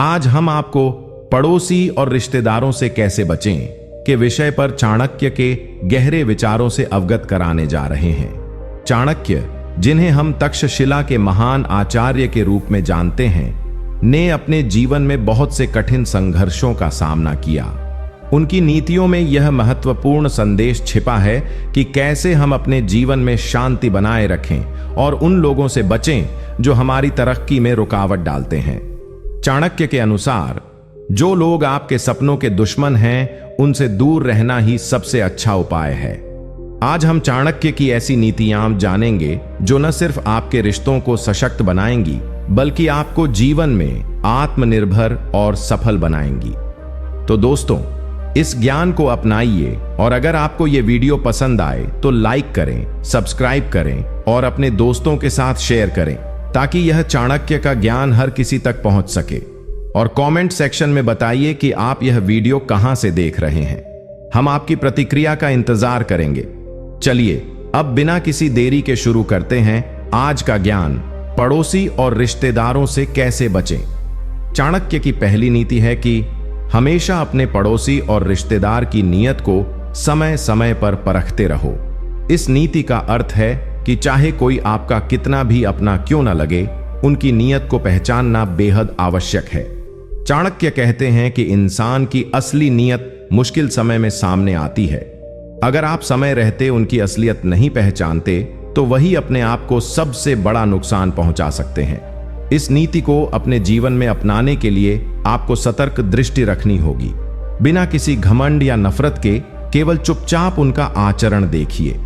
आज हम आपको पड़ोसी और रिश्तेदारों से कैसे बचें के विषय पर चाणक्य के गहरे विचारों से अवगत कराने जा रहे हैं। चाणक्य, जिन्हें हम तक्षशिला के महान आचार्य के रूप में जानते हैं, ने अपने जीवन में बहुत से कठिन संघर्षों का सामना किया। उनकी नीतियों में यह महत्वपूर्ण संदेश छिपा है कि कैसे हम अपने जीवन में शांति बनाए रखें और उन लोगों से बचें जो हमारी तरक्की में रुकावट डालते हैं। चाणक्य के अनुसार जो लोग आपके सपनों के दुश्मन हैं, उनसे दूर रहना ही सबसे अच्छा उपाय है। आज हम चाणक्य की ऐसी नीतियां जानेंगे जो न सिर्फ आपके रिश्तों को सशक्त बनाएंगी, बल्कि आपको जीवन में आत्मनिर्भर और सफल बनाएंगी। तो दोस्तों, इस ज्ञान को अपनाइए और अगर आपको ये वीडियो पसंद आए तो लाइक करें, सब्सक्राइब करें और अपने दोस्तों के साथ शेयर करें, ताकि यह चाणक्य का ज्ञान हर किसी तक पहुंच सके। और कमेंट सेक्शन में बताइए कि आप यह वीडियो कहां से देख रहे हैं। हम आपकी प्रतिक्रिया का इंतजार करेंगे। चलिए अब बिना किसी देरी के शुरू करते हैं आज का ज्ञान, पड़ोसी और रिश्तेदारों से कैसे बचें। चाणक्य की पहली नीति है कि हमेशा अपने पड़ोसी और रिश्तेदार की नीयत को समय समय पर परखते रहो। इस नीति का अर्थ है कि चाहे कोई आपका कितना भी अपना क्यों न लगे, उनकी नीयत को पहचानना बेहद आवश्यक है। चाणक्य कहते हैं कि इंसान की असली नीयत मुश्किल समय में सामने आती है। अगर आप समय रहते उनकी असलियत नहीं पहचानते तो वही अपने आप को सबसे बड़ा नुकसान पहुंचा सकते हैं। इस नीति को अपने जीवन में अपनाने के लिए आपको सतर्क दृष्टि रखनी होगी। बिना किसी घमंड या नफरत के केवल चुपचाप उनका आचरण देखिए।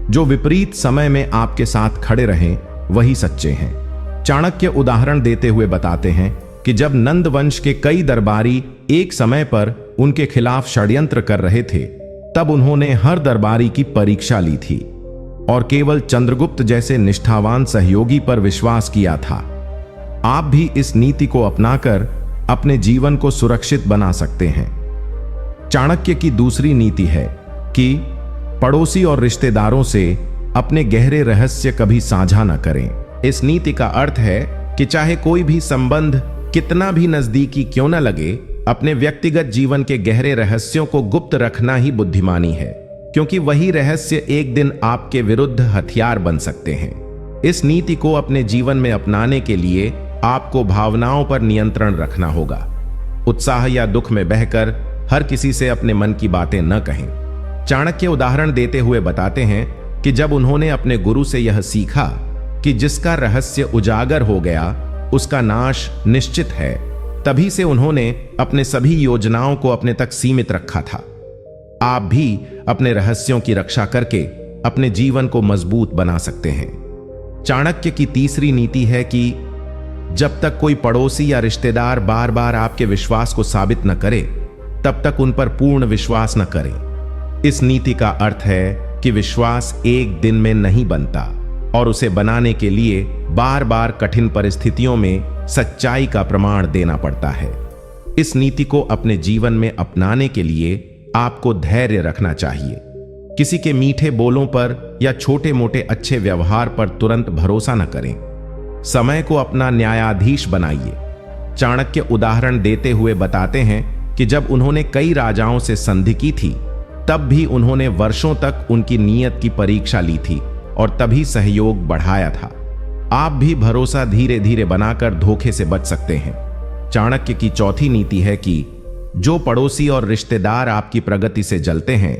जो विपरीत समय में आपके साथ खड़े रहें वही सच्चे हैं। चाणक्य उदाहरण देते हुए बताते हैं कि जब नंद वंश के कई दरबारी एक समय पर उनके खिलाफ षड्यंत्र कर रहे थे, तब उन्होंने हर दरबारी की परीक्षा ली थी और केवल चंद्रगुप्त जैसे निष्ठावान सहयोगी पर विश्वास किया था। आप भी इस नीति को अपनाकर अपने जीवन को सुरक्षित बना सकते हैं। चाणक्य की दूसरी नीति है कि पड़ोसी और रिश्तेदारों से अपने गहरे रहस्य कभी साझा न करें। इस नीति का अर्थ है कि चाहे कोई भी संबंध कितना भी नजदीकी क्यों न लगे, अपने व्यक्तिगत जीवन के गहरे रहस्यों को गुप्त रखना ही बुद्धिमानी है, क्योंकि वही रहस्य एक दिन आपके विरुद्ध हथियार बन सकते हैं। इस नीति को अपने जीवन में अपनाने के लिए आपको भावनाओं पर नियंत्रण रखना होगा। उत्साह या दुख में बहकर हर किसी से अपने मन की बातें न कहें। चाणक्य उदाहरण देते हुए बताते हैं कि जब उन्होंने अपने गुरु से यह सीखा कि जिसका रहस्य उजागर हो गया उसका नाश निश्चित है, तभी से उन्होंने अपने सभी योजनाओं को अपने तक सीमित रखा था। आप भी अपने रहस्यों की रक्षा करके अपने जीवन को मजबूत बना सकते हैं। चाणक्य की तीसरी नीति है कि जब तक कोई पड़ोसी या रिश्तेदार बार बार आपके विश्वास को साबित न करे, तब तक उन पर पूर्ण विश्वास न करें। इस नीति का अर्थ है कि विश्वास एक दिन में नहीं बनता और उसे बनाने के लिए बार बार कठिन परिस्थितियों में सच्चाई का प्रमाण देना पड़ता है। इस नीति को अपने जीवन में अपनाने के लिए आपको धैर्य रखना चाहिए। किसी के मीठे बोलों पर या छोटे मोटे अच्छे व्यवहार पर तुरंत भरोसा न करें। समय को अपना न्यायाधीश बनाइए। चाणक्य उदाहरण देते हुए बताते हैं कि जब उन्होंने कई राजाओं से संधि की थी, तब भी उन्होंने वर्षों तक उनकी नीयत की परीक्षा ली थी और तभी सहयोग बढ़ाया था। आप भी भरोसा धीरे धीरे बनाकर धोखे से बच सकते हैं। चाणक्य की चौथी नीति है कि जो पड़ोसी और रिश्तेदार आपकी प्रगति से जलते हैं,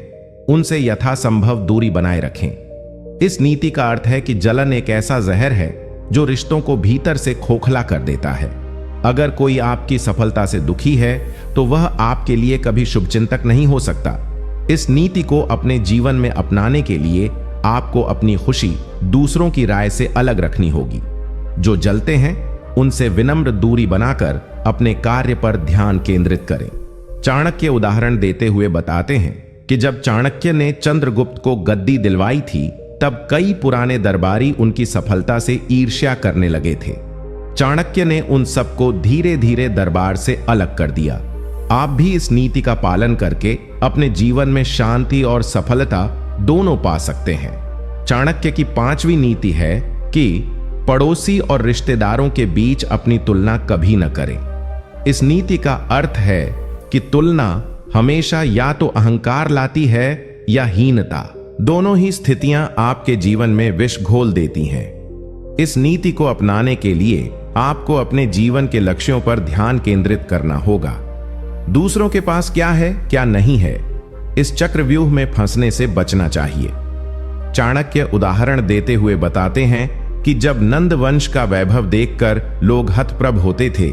उनसे यथासंभव दूरी बनाए रखें। इस नीति का अर्थ है कि जलन एक ऐसा जहर है जो रिश्तों को भीतर से खोखला कर देता है। अगर कोई आपकी सफलता से दुखी है तो वह आपके लिए कभी शुभचिंतक नहीं हो सकता। इस नीति को अपने जीवन में अपनाने के लिए आपको अपनी खुशी दूसरों की राय से अलग रखनी होगी। जो जलते हैं उनसे विनम्र दूरी बनाकर अपने कार्य पर ध्यान केंद्रित करें। चाणक्य उदाहरण देते हुए बताते हैं कि जब चाणक्य ने चंद्रगुप्त को गद्दी दिलवाई थी, तब कई पुराने दरबारी उनकी सफलता से ईर्ष्या करने लगे थे। चाणक्य ने उन सबको धीरे धीरे दरबार से अलग कर दिया। आप भी इस नीति का पालन करके अपने जीवन में शांति और सफलता दोनों पा सकते हैं। चाणक्य की पांचवी नीति है कि पड़ोसी और रिश्तेदारों के बीच अपनी तुलना कभी न करें। इस नीति का अर्थ है कि तुलना हमेशा या तो अहंकार लाती है या हीनता। दोनों ही स्थितियां आपके जीवन में विष घोल देती हैं। इस नीति को अपनाने के लिए आपको अपने जीवन के लक्ष्यों पर ध्यान केंद्रित करना होगा। दूसरों के पास क्या है क्या नहीं है, इस चक्रव्यूह में फंसने से बचना चाहिए। चाणक्य उदाहरण देते हुए बताते हैं कि जब नंद वंश का वैभव देखकर लोग हतप्रभ होते थे,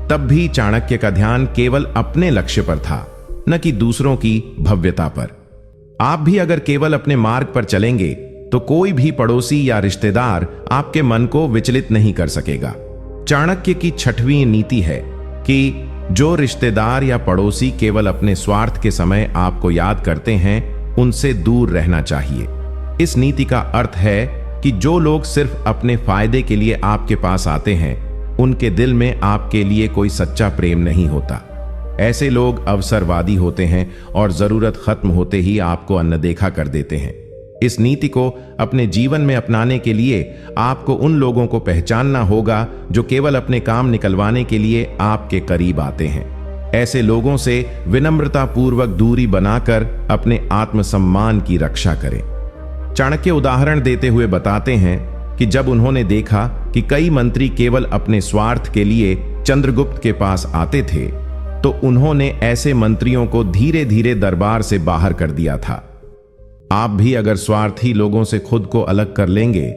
तब भी चाणक्य का ध्यान केवल अपने लक्ष्य पर था, न कि दूसरों की भव्यता पर। आप भी अगर केवल अपने मार्ग पर चलेंगे तो कोई भी पड़ोसी या रिश्तेदार आपके मन को विचलित नहीं कर सकेगा। चाणक्य की 6वीं नीति है कि जो रिश्तेदार या पड़ोसी केवल अपने स्वार्थ के समय आपको याद करते हैं, उनसे दूर रहना चाहिए। इस नीति का अर्थ है कि जो लोग सिर्फ अपने फायदे के लिए आपके पास आते हैं, उनके दिल में आपके लिए कोई सच्चा प्रेम नहीं होता। ऐसे लोग अवसरवादी होते हैं और जरूरत खत्म होते ही आपको अनदेखा कर देते हैं। इस नीति को अपने जीवन में अपनाने के लिए आपको उन लोगों को पहचानना होगा जो केवल अपने काम निकलवाने के लिए आपके करीब आते हैं। ऐसे लोगों से विनम्रता पूर्वक दूरी बनाकर अपने आत्मसम्मान की रक्षा करें। चाणक्य उदाहरण देते हुए बताते हैं कि जब उन्होंने देखा कि कई मंत्री केवल अपने स्वार्थ के लिए चंद्रगुप्त के पास आते थे, तो उन्होंने ऐसे मंत्रियों को धीरे धीरे दरबार से बाहर कर दिया था। आप भी अगर स्वार्थी लोगों से खुद को अलग कर लेंगे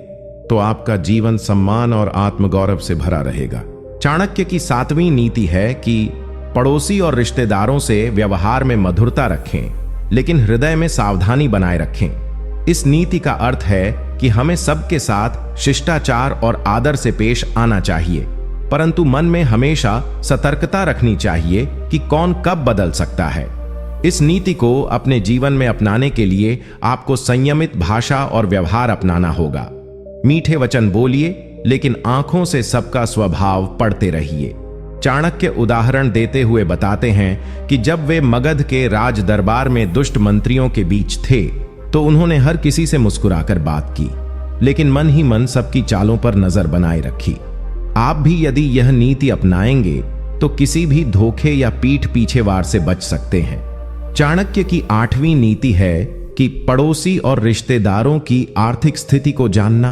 तो आपका जीवन सम्मान और आत्मगौरव से भरा रहेगा। चाणक्य की 7वीं नीति है कि पड़ोसी और रिश्तेदारों से व्यवहार में मधुरता रखें, लेकिन हृदय में सावधानी बनाए रखें। इस नीति का अर्थ है कि हमें सबके साथ शिष्टाचार और आदर से पेश आना चाहिए, परंतु मन में हमेशा सतर्कता रखनी चाहिए कि कौन कब बदल सकता है। इस नीति को अपने जीवन में अपनाने के लिए आपको संयमित भाषा और व्यवहार अपनाना होगा। मीठे वचन बोलिए, लेकिन आंखों से सबका स्वभाव पढ़ते रहिए। चाणक्य उदाहरण देते हुए बताते हैं कि जब वे मगध के राज दरबार में दुष्ट मंत्रियों के बीच थे, तो उन्होंने हर किसी से मुस्कुराकर बात की, लेकिन मन ही मन सबकी चालों पर नजर बनाए रखी। आप भी यदि यह नीति अपनाएंगे तो किसी भी धोखे या पीठ पीछे वार से बच सकते हैं। चाणक्य की 8वीं नीति है कि पड़ोसी और रिश्तेदारों की आर्थिक स्थिति को जानना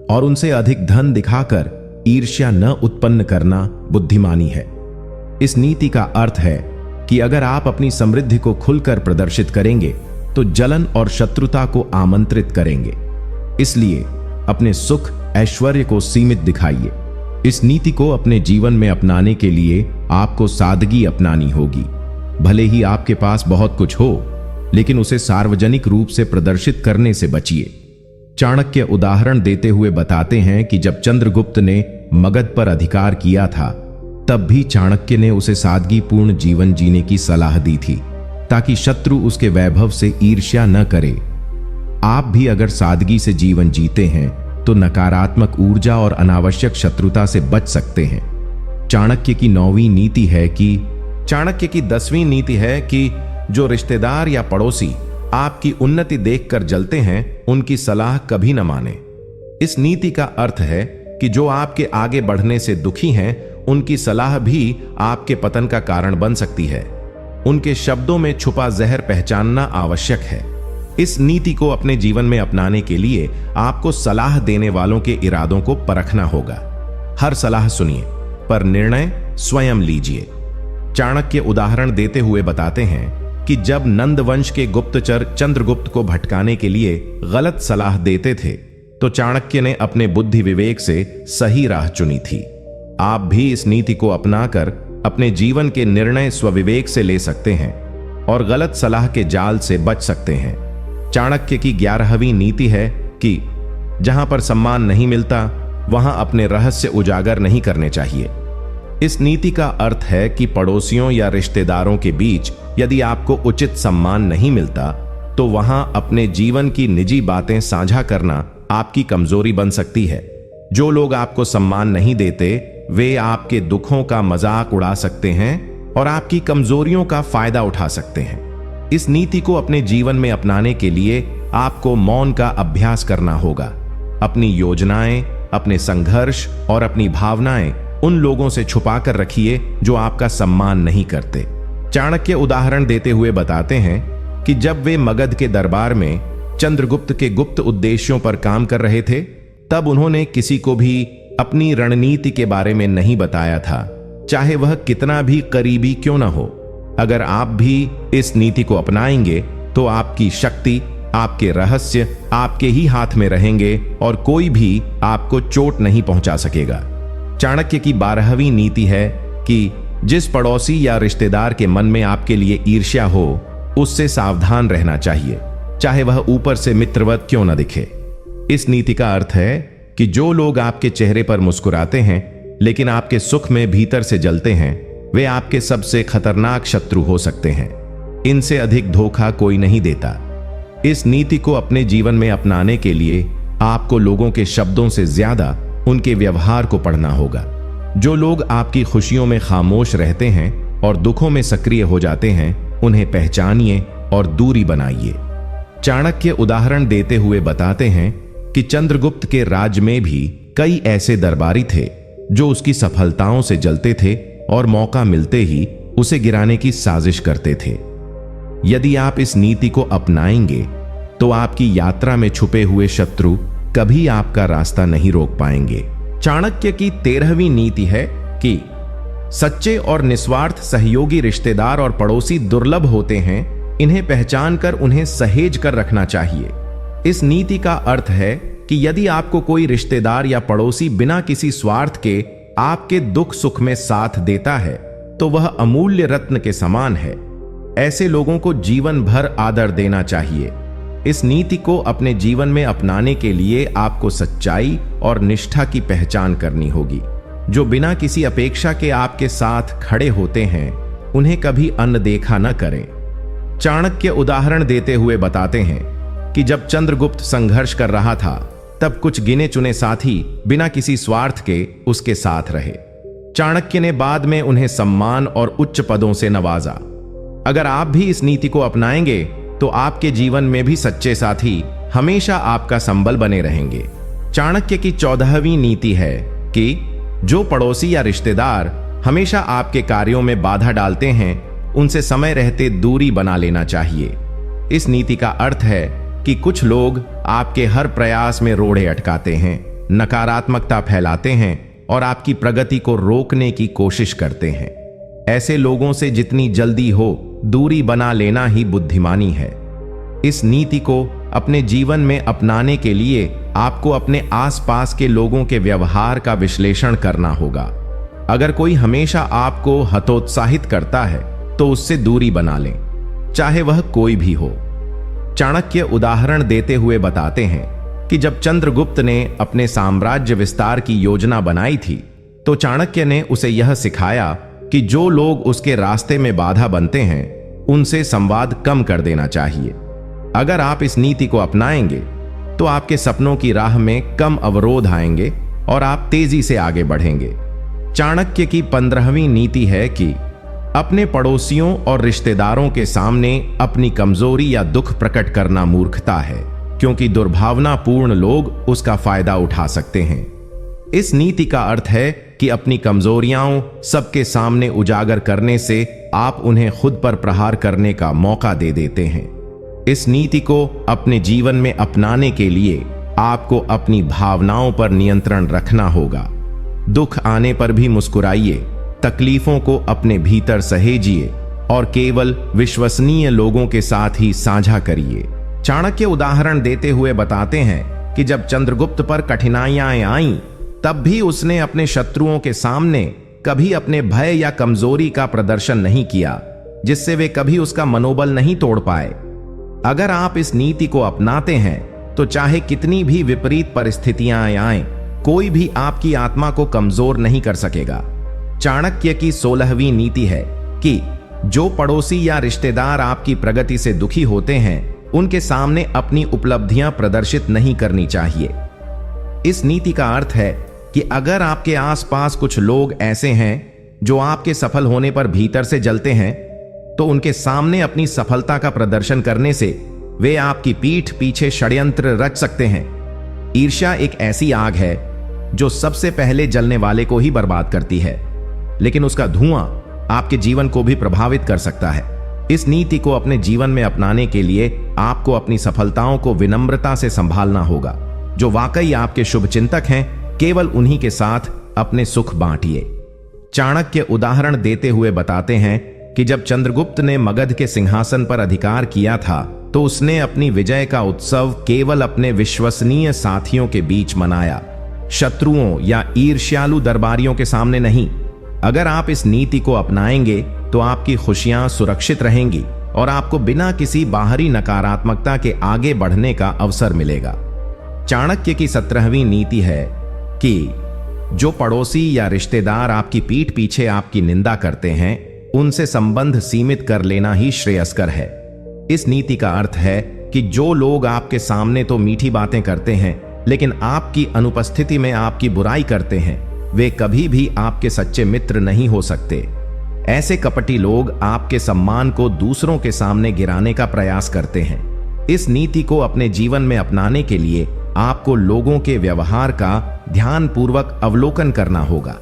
और उनसे अधिक धन दिखाकर ईर्ष्या न उत्पन्न करना बुद्धिमानी है। इस नीति का अर्थ है कि अगर आप अपनी समृद्धि को खुलकर प्रदर्शित करेंगे तो जलन और शत्रुता को आमंत्रित करेंगे। इसलिए अपने सुख ऐश्वर्य को सीमित दिखाइए। इस नीति को अपने जीवन में अपनाने के लिए आपको सादगी अपनानी होगी। भले ही आपके पास बहुत कुछ हो, लेकिन उसे सार्वजनिक रूप से प्रदर्शित करने से बचिए। चाणक्य उदाहरण देते हुए बताते हैं कि जब चंद्रगुप्त ने मगध पर अधिकार किया था, तब भी चाणक्य ने उसे सादगीपूर्ण जीवन जीने की सलाह दी थी, ताकि शत्रु उसके वैभव से ईर्ष्या न करे। आप भी अगर सादगी से जीवन जीते हैं तो नकारात्मक ऊर्जा और अनावश्यक शत्रुता से बच सकते हैं। चाणक्य की 9वीं नीति है कि चाणक्य की 10वीं नीति है कि जो रिश्तेदार या पड़ोसी आपकी उन्नति देखकर जलते हैं, उनकी सलाह कभी न माने। इस नीति का अर्थ है कि जो आपके आगे बढ़ने से दुखी हैं, उनकी सलाह भी आपके पतन का कारण बन सकती है। उनके शब्दों में छुपा जहर पहचानना आवश्यक है। इस नीति को अपने जीवन में अपनाने के लिए आपको सलाह देने वालों के इरादों को परखना होगा। हर सलाह सुनिए, पर निर्णय स्वयं लीजिए। चाणक्य उदाहरण देते हुए बताते हैं कि जब नंद वंश के गुप्तचर चंद्रगुप्त को भटकाने के लिए गलत सलाह देते थे, तो चाणक्य ने अपने बुद्धि विवेक से सही राह चुनी थी। आप भी इस नीति को अपनाकर अपने जीवन के निर्णय स्वविवेक से ले सकते हैं और गलत सलाह के जाल से बच सकते हैं। चाणक्य की 11वीं नीति है कि जहां पर सम्मान नहीं मिलता, वहां अपने रहस्य उजागर नहीं करने चाहिए। इस नीति का अर्थ है कि पड़ोसियों या रिश्तेदारों के बीच यदि आपको उचित सम्मान नहीं मिलता, तो वहां अपने जीवन की निजी बातें साझा करना आपकी कमजोरी बन सकती है। जो लोग आपको सम्मान नहीं देते, वे आपके दुखों का मजाक उड़ा सकते हैं और आपकी कमजोरियों का फायदा उठा सकते हैं। इस नीति को अपने जीवन में अपनाने के लिए आपको मौन का अभ्यास करना होगा। अपनी योजनाएं, अपने संघर्ष और अपनी भावनाएं उन लोगों से छुपा कर रखिए जो आपका सम्मान नहीं करते। चाणक्य उदाहरण देते हुए बताते हैं कि जब वे मगध के दरबार में चंद्रगुप्त के गुप्त उद्देश्यों पर काम कर रहे थे, तब उन्होंने किसी को भी अपनी रणनीति के बारे में नहीं बताया था, चाहे वह कितना भी करीबी क्यों न हो। अगर आप भी इस नीति को अपनाएंगे तो आपकी शक्ति, आपके रहस्य आपके ही हाथ में रहेंगे और कोई भी आपको चोट नहीं पहुंचा सकेगा। चाणक्य की 12वीं नीति है कि जिस पड़ोसी या रिश्तेदार के मन में आपके लिए ईर्ष्या हो, उससे सावधान रहना चाहिए, चाहे वह ऊपर से मित्रवत क्यों न दिखे। इस नीति का अर्थ है कि जो लोग आपके चेहरे पर मुस्कुराते हैं लेकिन आपके सुख में भीतर से जलते हैं, वे आपके सबसे खतरनाक शत्रु हो सकते हैं। इनसे अधिक धोखा कोई नहीं देता। इस नीति को अपने जीवन में अपनाने के लिए आपको लोगों के शब्दों से ज्यादा उनके व्यवहार को पढ़ना होगा। जो लोग आपकी खुशियों में खामोश रहते हैं और दुखों में सक्रिय हो जाते हैं, उन्हें पहचानिए और दूरी बनाइए। चाणक्य उदाहरण देते हुए बताते हैं कि चंद्रगुप्त के राज्य में भी कई ऐसे दरबारी थे जो उसकी सफलताओं से जलते थे और मौका मिलते ही उसे गिराने की साजिश करते थे। यदि आप इस नीति को अपनाएंगे तो आपकी यात्रा में छुपे हुए शत्रु कभी आपका रास्ता नहीं रोक पाएंगे। चाणक्य की 13वीं नीति है कि सच्चे और निस्वार्थ सहयोगी रिश्तेदार और पड़ोसी दुर्लभ होते हैं, इन्हें पहचान कर उन्हें सहेज कर रखना चाहिए। इस नीति का अर्थ है कि यदि आपको कोई रिश्तेदार या पड़ोसी बिना किसी स्वार्थ के आपके दुख सुख में साथ देता है तो वह अमूल्य रत्न के समान है। ऐसे लोगों को जीवन भर आदर देना चाहिए। इस नीति को अपने जीवन में अपनाने के लिए आपको सच्चाई और निष्ठा की पहचान करनी होगी। जो बिना किसी अपेक्षा के आपके साथ खड़े होते हैं, उन्हें कभी अनदेखा न करें। चाणक्य उदाहरण देते हुए बताते हैं कि जब चंद्रगुप्त संघर्ष कर रहा था, तब कुछ गिने चुने साथी बिना किसी स्वार्थ के उसके साथ रहे। चाणक्य ने बाद में उन्हें सम्मान और उच्च पदों से नवाजा। अगर आप भी इस नीति को अपनाएंगे तो आपके जीवन में भी सच्चे साथी हमेशा आपका संबल बने रहेंगे। चाणक्य की 14वीं नीति है कि जो पड़ोसी या रिश्तेदार हमेशा आपके कार्यों में बाधा डालते हैं, उनसे समय रहते दूरी बना लेना चाहिए। इस नीति का अर्थ है कि कुछ लोग आपके हर प्रयास में रोड़े अटकाते हैं, नकारात्मकता फैलाते हैं और आपकी प्रगति को रोकने की कोशिश करते हैं। ऐसे लोगों से जितनी जल्दी हो दूरी बना लेना ही बुद्धिमानी है। इस नीति को अपने जीवन में अपनाने के लिए आपको अपने आसपास के लोगों के व्यवहार का विश्लेषण करना होगा। अगर कोई हमेशा आपको हतोत्साहित करता है तो उससे दूरी बना लें, चाहे वह कोई भी हो। चाणक्य उदाहरण देते हुए बताते हैं कि जब चंद्रगुप्त ने अपने साम्राज्य विस्तार की योजना बनाई थी, तो चाणक्य ने उसे यह सिखाया कि जो लोग उसके रास्ते में बाधा बनते हैं, उनसे संवाद कम कर देना चाहिए। अगर आप इस नीति को अपनाएंगे तो आपके सपनों की राह में कम अवरोध आएंगे और आप तेजी से आगे बढ़ेंगे। चाणक्य की 15वीं नीति है कि अपने पड़ोसियों और रिश्तेदारों के सामने अपनी कमजोरी या दुख प्रकट करना मूर्खता है, क्योंकि दुर्भावनापूर्ण लोग उसका फायदा उठा सकते हैं। इस नीति का अर्थ है कि अपनी कमजोरियां सबके सामने उजागर करने से आप उन्हें खुद पर प्रहार करने का मौका दे देते हैं। इस नीति को अपने जीवन में अपनाने के लिए आपको अपनी भावनाओं पर नियंत्रण रखना होगा। दुख आने पर भी मुस्कुराइए, तकलीफों को अपने भीतर सहेजिए और केवल विश्वसनीय लोगों के साथ ही साझा करिए। चाणक्य उदाहरण देते हुए बताते हैं कि जब चंद्रगुप्त पर कठिनाइयां आईं, तब भी उसने अपने शत्रुओं के सामने कभी अपने भय या कमजोरी का प्रदर्शन नहीं किया, जिससे वे कभी उसका मनोबल नहीं तोड़ पाए। अगर आप इस नीति को अपनाते हैं तो चाहे कितनी भी विपरीत परिस्थितियां आएं, कोई भी आपकी आत्मा को कमजोर नहीं कर सकेगा। चाणक्य की 16वीं नीति है कि जो पड़ोसी या रिश्तेदार आपकी प्रगति से दुखी होते हैं, उनके सामने अपनी उपलब्धियां प्रदर्शित नहीं करनी चाहिए। इस नीति का अर्थ है कि अगर आपके आसपास कुछ लोग ऐसे हैं जो आपके सफल होने पर भीतर से जलते हैं, तो उनके सामने अपनी सफलता का प्रदर्शन करने से वे आपकी पीठ पीछे षड्यंत्र रच सकते हैं। ईर्ष्या एक ऐसी आग है जो सबसे पहले जलने वाले को ही बर्बाद करती है, लेकिन उसका धुआं आपके जीवन को भी प्रभावित कर सकता है। इस नीति को अपने जीवन में अपनाने के लिए आपको अपनी सफलताओं को विनम्रता से संभालना होगा। जो वाकई आपके शुभचिंतक हैं, केवल उन्हीं के साथ अपने सुख बांटिए। चाणक्य उदाहरण देते हुए बताते हैं कि जब चंद्रगुप्त ने मगध के सिंहासन पर अधिकार किया था, तो उसने अपनी विजय का उत्सव केवल अपने विश्वसनीय साथियों के बीच मनाया, शत्रुओं या ईर्ष्यालु दरबारियों के सामने नहीं। अगर आप इस नीति को अपनाएंगे तो आपकी खुशियां सुरक्षित रहेंगी और आपको बिना किसी बाहरी नकारात्मकता के आगे बढ़ने का अवसर मिलेगा। चाणक्य की 17वीं नीति है कि जो पड़ोसी या रिश्तेदार आपकी पीठ पीछे आपकी निंदा करते हैं, उनसे संबंध सीमित कर लेना ही श्रेयस्कर है। इस नीति का अर्थ है कि जो लोग आपके सामने तो मीठी बातें करते हैं, लेकिन आपकी अनुपस्थिति में आपकी बुराई करते हैं, वे कभी भी आपके सच्चे मित्र नहीं हो सकते। ऐसे कपटी लोग आपके सम्मान को दूसरों के सामने गिराने का प्रयास करते हैं। इस नीति को अपने जीवन में अपनाने के लिए आपको लोगों के व्यवहार का ध्यानपूर्वक अवलोकन करना होगा।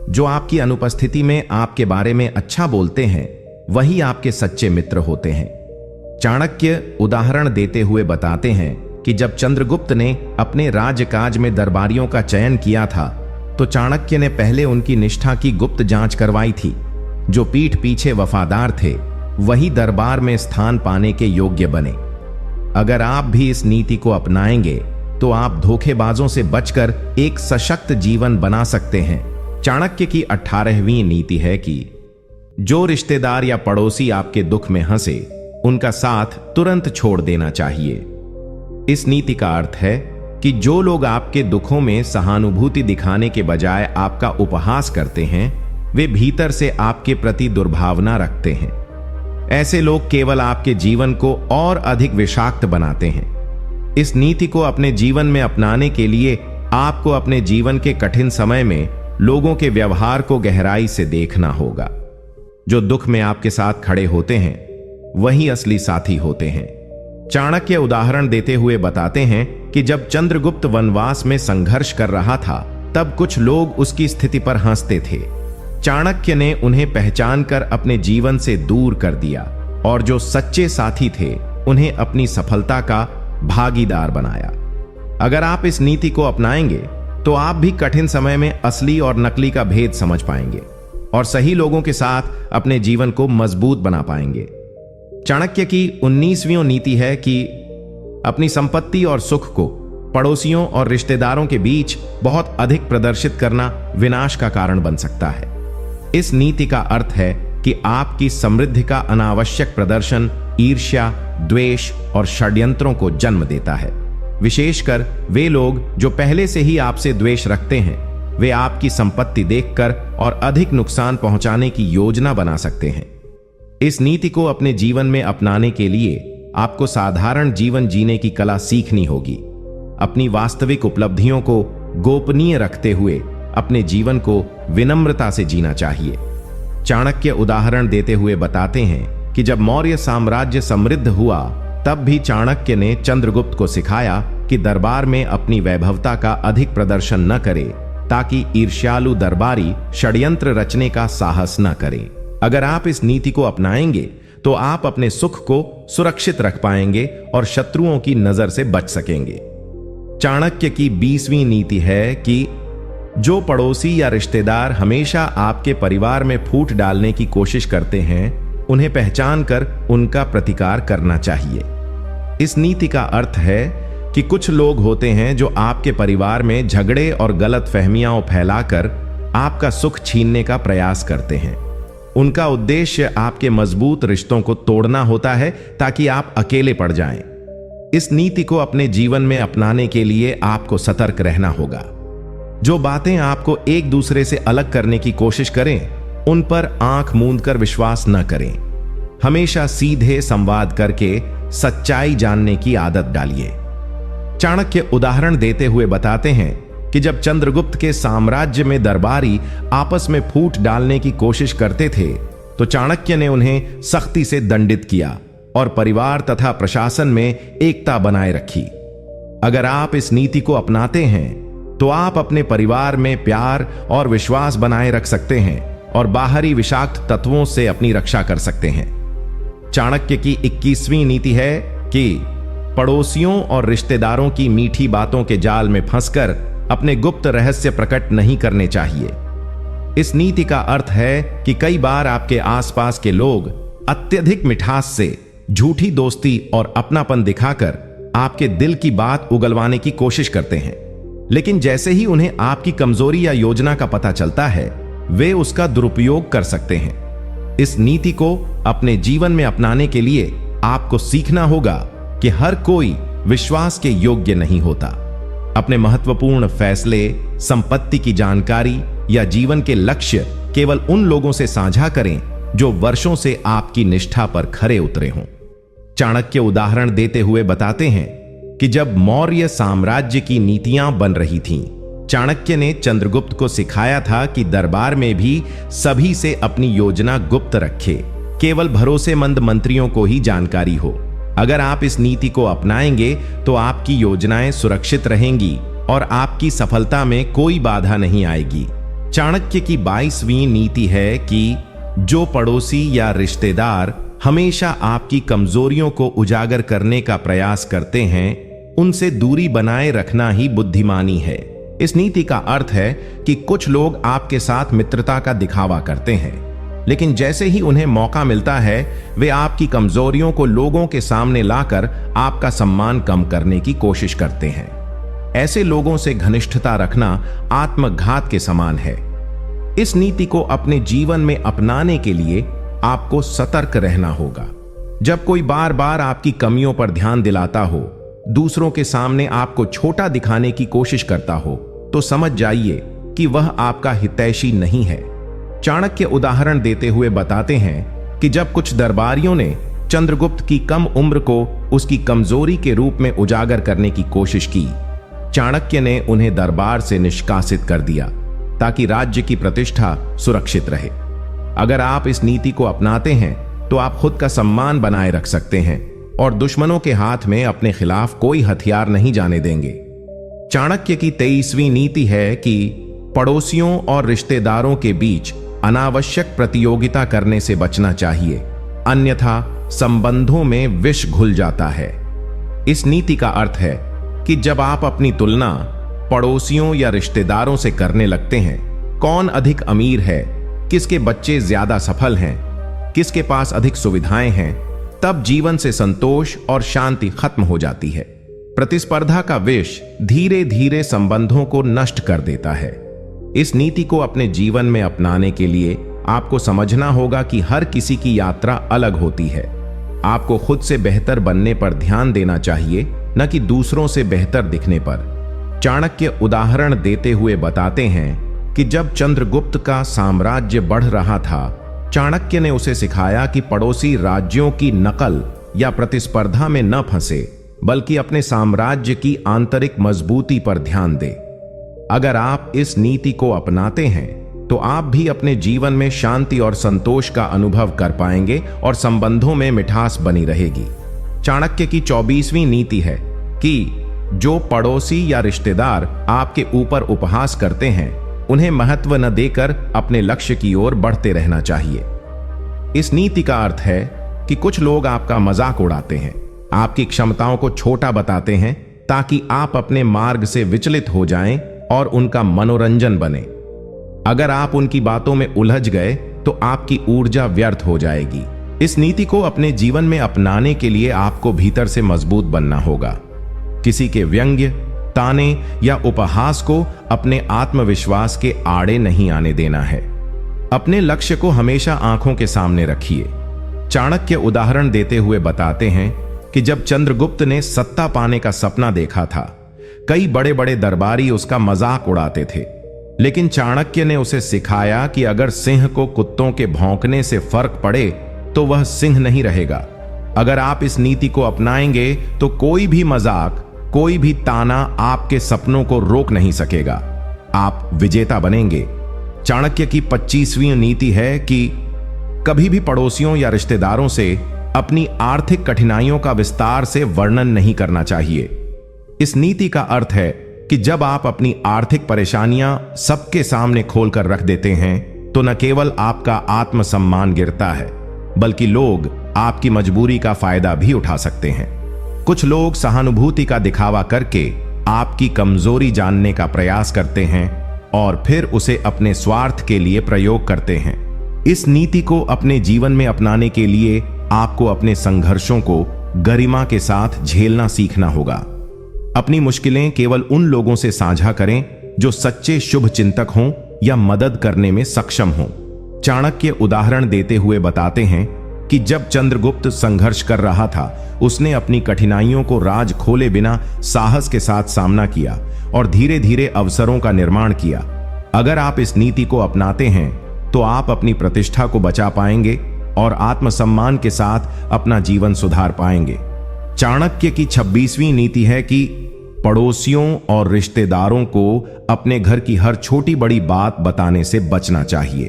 जो आपकी अनुपस्थिति में आपके बारे में अच्छा बोलते हैं, वही आपके सच्चे मित्र होते हैं। चाणक्य उदाहरण देते हुए बताते हैं कि जब चंद्रगुप्त ने अपने राजकाज में दरबारियों का चयन किया था, तो चाणक्य ने पहले उनकी निष्ठा की गुप्त जांच करवाई थी। जो पीठ पीछे वफादार थे, वही दरबार में स्थान पाने के योग्य बने। अगर आप भी इस नीति को अपनाएंगे तो आप धोखेबाजों से बचकर एक सशक्त जीवन बना सकते हैं। चाणक्य की 18वीं नीति है कि जो रिश्तेदार या पड़ोसी आपके दुख में हंसे, उनका साथ तुरंत छोड़ देना चाहिए। इस नीति का अर्थ है कि जो लोग आपके दुखों में सहानुभूति दिखाने के बजाय आपका उपहास करते हैं, वे भीतर से आपके प्रति दुर्भावना रखते हैं। ऐसे लोग केवल आपके जीवन को और अधिक विषाक्त बनाते हैं। इस नीति को अपने जीवन में अपनाने के लिए आपको अपने जीवन के कठिन समय में लोगों के व्यवहार को गहराई से देखना होगा। जो दुख में आपके साथ खड़े होते हैं, वही असली साथी होते हैं। चाणक्य उदाहरण देते हुए बताते हैं कि जब चंद्रगुप्त वनवास में संघर्ष कर रहा था, तब कुछ लोग उसकी स्थिति पर हंसते थे। चाणक्य ने उन्हें पहचानकर अपने जीवन से दूर कर दिया और जो सच्चे साथी थे, उन्हें अपनी सफलता का भागीदार बनाया। अगर आप इस नीति को अपनाएंगे तो आप भी कठिन समय में असली और नकली का भेद समझ पाएंगे और सही लोगों के साथ अपने जीवन को मजबूत बना पाएंगे। चाणक्य की 19वीं नीति है कि अपनी संपत्ति और सुख को पड़ोसियों और रिश्तेदारों के बीच बहुत अधिक प्रदर्शित करना विनाश का कारण बन सकता है। इस नीति का अर्थ है कि आपकी समृद्धि का अनावश्यक प्रदर्शन ईर्ष्या, द्वेष और षड्यंत्रों को जन्म देता है। विशेषकर वे लोग जो पहले से ही आपसे द्वेष रखते हैं, वे आपकी संपत्ति देखकर और अधिक नुकसान पहुंचाने की योजना बना सकते हैं। इस नीति को अपने जीवन में अपनाने के लिए आपको साधारण जीवन जीने की कला सीखनी होगी। अपनी वास्तविक उपलब्धियों को गोपनीय रखते हुए अपने जीवन को विनम्रता से जीना चाहिए। चाणक्य उदाहरण देते हुए बताते हैं कि जब मौर्य साम्राज्य समृद्ध हुआ, तब भी चाणक्य ने चंद्रगुप्त को सिखाया कि दरबार में अपनी वैभवता का अधिक प्रदर्शन न करे, ताकि ईर्ष्यालु दरबारी षड्यंत्र रचने का साहस न करें। अगर आप इस नीति को अपनाएंगे तो आप अपने सुख को सुरक्षित रख पाएंगे और शत्रुओं की नजर से बच सकेंगे। चाणक्य की 20वीं नीति है कि जो पड़ोसी या रिश्तेदार हमेशा आपके परिवार में फूट डालने की कोशिश करते हैं, उन्हें पहचान कर उनका प्रतिकार करना चाहिए। इस नीति का अर्थ है कि कुछ लोग होते हैं जो आपके परिवार में झगड़े और गलत फहमियां फैलाकर आपका सुख छीनने का प्रयास करते हैं। उनका उद्देश्य आपके मजबूत रिश्तों को तोड़ना होता है, ताकि आप अकेले पड़ जाएं। इस नीति को अपने जीवन में अपनाने के लिए आपको सतर्क रहना होगा। जो बातें आपको एक दूसरे से अलग करने की कोशिश करें, उन पर आंख मूंद कर विश्वास न करें। हमेशा सीधे संवाद करके सच्चाई जानने की आदत डालिए। चाणक्य उदाहरण देते हुए बताते हैं कि जब चंद्रगुप्त के साम्राज्य में दरबारी आपस में फूट डालने की कोशिश करते थे, तो चाणक्य ने उन्हें सख्ती से दंडित किया और परिवार तथा प्रशासन में एकता बनाए रखी। अगर आप इस नीति को अपनाते हैं तो आप अपने परिवार में प्यार और विश्वास बनाए रख सकते हैं और बाहरी विषाक्त तत्वों से अपनी रक्षा कर सकते हैं। चाणक्य की 21वीं नीति है कि पड़ोसियों और रिश्तेदारों की मीठी बातों के जाल में फंसकर अपने गुप्त रहस्य प्रकट नहीं करने चाहिए। इस नीति का अर्थ है कि कई बार आपके आसपास के लोग अत्यधिक मिठास से झूठी दोस्ती और अपनापन दिखाकर आपके दिल की बात उगलवाने की कोशिश करते हैं, लेकिन जैसे ही उन्हें आपकी कमजोरी या योजना का पता चलता है, वे उसका दुरुपयोग कर सकते हैं। इस नीति को अपने जीवन में अपनाने के लिए आपको सीखना होगा कि हर कोई विश्वास के योग्य नहीं होता। अपने महत्वपूर्ण फैसले, संपत्ति की जानकारी या जीवन के लक्ष्य केवल उन लोगों से साझा करें जो वर्षों से आपकी निष्ठा पर खरे उतरे हों। चाणक्य उदाहरण देते हुए बताते हैं कि जब मौर्य साम्राज्य की नीतियां बन रही थीं, चाणक्य ने चंद्रगुप्त को सिखाया था कि दरबार में भी सभी से अपनी योजना गुप्त रखे, केवल भरोसेमंद मंत्रियों को ही जानकारी हो। अगर आप इस नीति को अपनाएंगे तो आपकी योजनाएं सुरक्षित रहेंगी और आपकी सफलता में कोई बाधा नहीं आएगी। चाणक्य की 22वीं नीति है कि जो पड़ोसी या रिश्तेदार हमेशा आपकी कमजोरियों को उजागर करने का प्रयास करते हैं, उनसे दूरी बनाए रखना ही बुद्धिमानी है। इस नीति का अर्थ है कि कुछ लोग आपके साथ मित्रता का दिखावा करते हैं, लेकिन जैसे ही उन्हें मौका मिलता है, वे आपकी कमजोरियों को लोगों के सामने लाकर आपका सम्मान कम करने की कोशिश करते हैं। ऐसे लोगों से घनिष्ठता रखना आत्मघात के समान है। इस नीति को अपने जीवन में अपनाने के लिए आपको सतर्क रहना होगा। जब कोई बार बार आपकी कमियों पर ध्यान दिलाता हो, दूसरों के सामने आपको छोटा दिखाने की कोशिश करता हो, तो समझ जाइए कि वह आपका हितैषी नहीं है। चाणक्य उदाहरण देते हुए बताते हैं कि जब कुछ दरबारियों ने चंद्रगुप्त की कम उम्र को उसकी कमजोरी के रूप में उजागर करने की कोशिश की, चाणक्य ने उन्हें दरबार से निष्कासित कर दिया ताकि राज्य की प्रतिष्ठा सुरक्षित रहे। अगर आप इस नीति को अपनाते हैं तो आप खुद का सम्मान बनाए रख सकते हैं और दुश्मनों के हाथ में अपने खिलाफ कोई हथियार नहीं जाने देंगे। चाणक्य की 23वीं नीति है कि पड़ोसियों और रिश्तेदारों के बीच अनावश्यक प्रतियोगिता करने से बचना चाहिए, अन्यथा संबंधों में विष घुल जाता है। इस नीति का अर्थ है कि जब आप अपनी तुलना पड़ोसियों या रिश्तेदारों से करने लगते हैं, कौन अधिक अमीर है, किसके बच्चे ज्यादा सफल हैं, किसके पास अधिक सुविधाएं हैं, तब जीवन से संतोष और शांति खत्म हो जाती है। प्रतिस्पर्धा का विष धीरे धीरे संबंधों को नष्ट कर देता है। इस नीति को अपने जीवन में अपनाने के लिए आपको समझना होगा कि हर किसी की यात्रा अलग होती है। आपको खुद से बेहतर बनने पर ध्यान देना चाहिए, न कि दूसरों से बेहतर दिखने पर। चाणक्य उदाहरण देते हुए बताते हैं कि जब चंद्रगुप्त का साम्राज्य बढ़ रहा था, चाणक्य ने उसे सिखाया कि पड़ोसी राज्यों की नकल या प्रतिस्पर्धा में न फंसे, बल्कि अपने साम्राज्य की आंतरिक मजबूती पर ध्यान दे। अगर आप इस नीति को अपनाते हैं तो आप भी अपने जीवन में शांति और संतोष का अनुभव कर पाएंगे और संबंधों में मिठास बनी रहेगी। चाणक्य की 24वीं नीति है कि जो पड़ोसी या रिश्तेदार आपके ऊपर उपहास करते हैं, उन्हें महत्व न देकर अपने लक्ष्य की ओर बढ़ते रहना चाहिए। इस नीति का अर्थ है कि कुछ लोग आपका मजाक उड़ाते हैं, आपकी क्षमताओं को छोटा बताते हैं ताकि आप अपने मार्ग से विचलित हो जाएं और उनका मनोरंजन बने। अगर आप उनकी बातों में उलझ गए तो आपकी ऊर्जा व्यर्थ हो जाएगी। इस नीति को अपने जीवन में अपनाने के लिए आपको भीतर से मजबूत बनना होगा। किसी के व्यंग्य, ताने या उपहास को अपने आत्मविश्वास के आड़े नहीं आने देना है। अपने लक्ष्य को हमेशा आंखों के सामने रखिए। चाणक्य उदाहरण देते हुए बताते हैं कि जब चंद्रगुप्त ने सत्ता पाने का सपना देखा था, कई बड़े बड़े दरबारी उसका मजाक उड़ाते थे, लेकिन चाणक्य ने उसे सिखाया कि अगर सिंह को कुत्तों के भौंकने से फर्क पड़े तो वह सिंह नहीं रहेगा। अगर आप इस नीति को अपनाएंगे तो कोई भी मजाक, कोई भी ताना आपके सपनों को रोक नहीं सकेगा। आप विजेता बनेंगे। चाणक्य की 25वीं नीति है कि कभी भी पड़ोसियों या रिश्तेदारों से अपनी आर्थिक कठिनाइयों का विस्तार से वर्णन नहीं करना चाहिए। इस नीति का अर्थ है कि जब आप अपनी आर्थिक परेशानियां सबके सामने खोलकर रख देते हैं तो न केवल आपका आत्मसम्मान गिरता है, बल्कि लोग आपकी मजबूरी का फायदा भी उठा सकते हैं। कुछ लोग सहानुभूति का दिखावा करके आपकी कमजोरी जानने का प्रयास करते हैं और फिर उसे अपने स्वार्थ के लिए प्रयोग करते हैं। इस नीति को अपने जीवन में अपनाने के लिए आपको अपने संघर्षों को गरिमा के साथ झेलना सीखना होगा। अपनी मुश्किलें केवल उन लोगों से साझा करें जो सच्चे शुभ चिंतक हों या मदद करने में सक्षम हों। चाणक्य उदाहरण देते हुए बताते हैं कि जब चंद्रगुप्त संघर्ष कर रहा था, उसने अपनी कठिनाइयों को राज खोले बिना साहस के साथ सामना किया और धीरे धीरे अवसरों का निर्माण किया। अगर आप इस नीति को अपनाते हैं तो आप अपनी प्रतिष्ठा को बचा पाएंगे और आत्मसम्मान के साथ अपना जीवन सुधार पाएंगे। चाणक्य की 26वीं नीति है कि पड़ोसियों और रिश्तेदारों को अपने घर की हर छोटी बड़ी बात बताने से बचना चाहिए।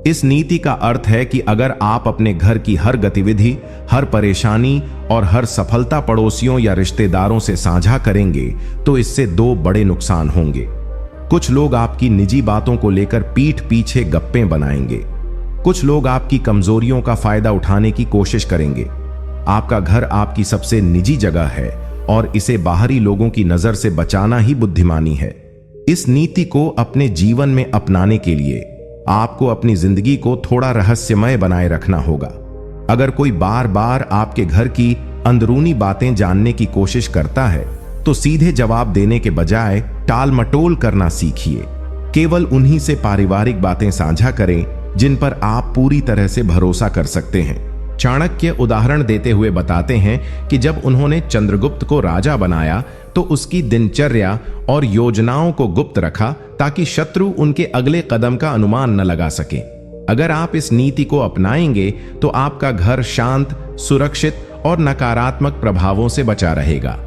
इस नीति का अर्थ है कि अगर आप अपने घर की हर गतिविधि, हर परेशानी और हर सफलता पड़ोसियों या रिश्तेदारों से साझा करेंगे तो इससे दो बड़े नुकसान होंगे। कुछ लोग आपकी निजी बातों को लेकर पीठ पीछे गप्पे बनाएंगे। कुछ लोग आपकी कमजोरियों का फायदा उठाने की कोशिश करेंगे। आपका घर आपकी सबसे निजी जगह है और इसे बाहरी लोगों की नजर से बचाना ही बुद्धिमानी है। इस नीति को अपने जीवन में अपनाने के लिए आपको अपनी जिंदगी को थोड़ा रहस्यमय बनाए रखना होगा। अगर कोई बार बार आपके घर की अंदरूनी बातें जानने की कोशिश करता है तो सीधे जवाब देने के बजाय टाल मटोल करना सीखिए। केवल उन्हीं से पारिवारिक बातें साझा करें जिन पर आप पूरी तरह से भरोसा कर सकते हैं। चाणक्य उदाहरण देते हुए बताते हैं कि जब उन्होंने चंद्रगुप्त को राजा बनाया तो उसकी दिनचर्या और योजनाओं को गुप्त रखा ताकि शत्रु उनके अगले कदम का अनुमान न लगा सके। अगर आप इस नीति को अपनाएंगे तो आपका घर शांत, सुरक्षित और नकारात्मक प्रभावों से बचा रहेगा।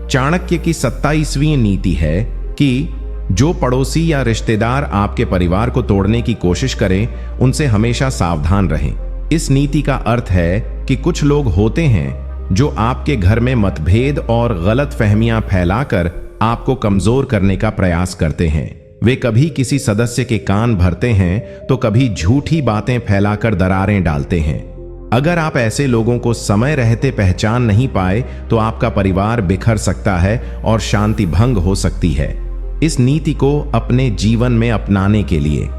चाणक्य की 27वीं नीति है कि जो पड़ोसी या रिश्तेदार आपके परिवार को तोड़ने की कोशिश करें, उनसे हमेशा सावधान रहें। इस नीति का अर्थ है कि कुछ लोग होते हैं जो आपके घर में मतभेद और गलत फहमियां फैलाकर आपको कमजोर करने का प्रयास करते हैं। वे कभी किसी सदस्य के कान भरते हैं तो कभी झूठी बातें फैलाकर दरारें डालते हैं। अगर आप ऐसे लोगों को समय रहते पहचान नहीं पाए तो आपका परिवार बिखर सकता है और शांति भंग हो सकती है। इस नीति को अपने जीवन में अपनाने के लिए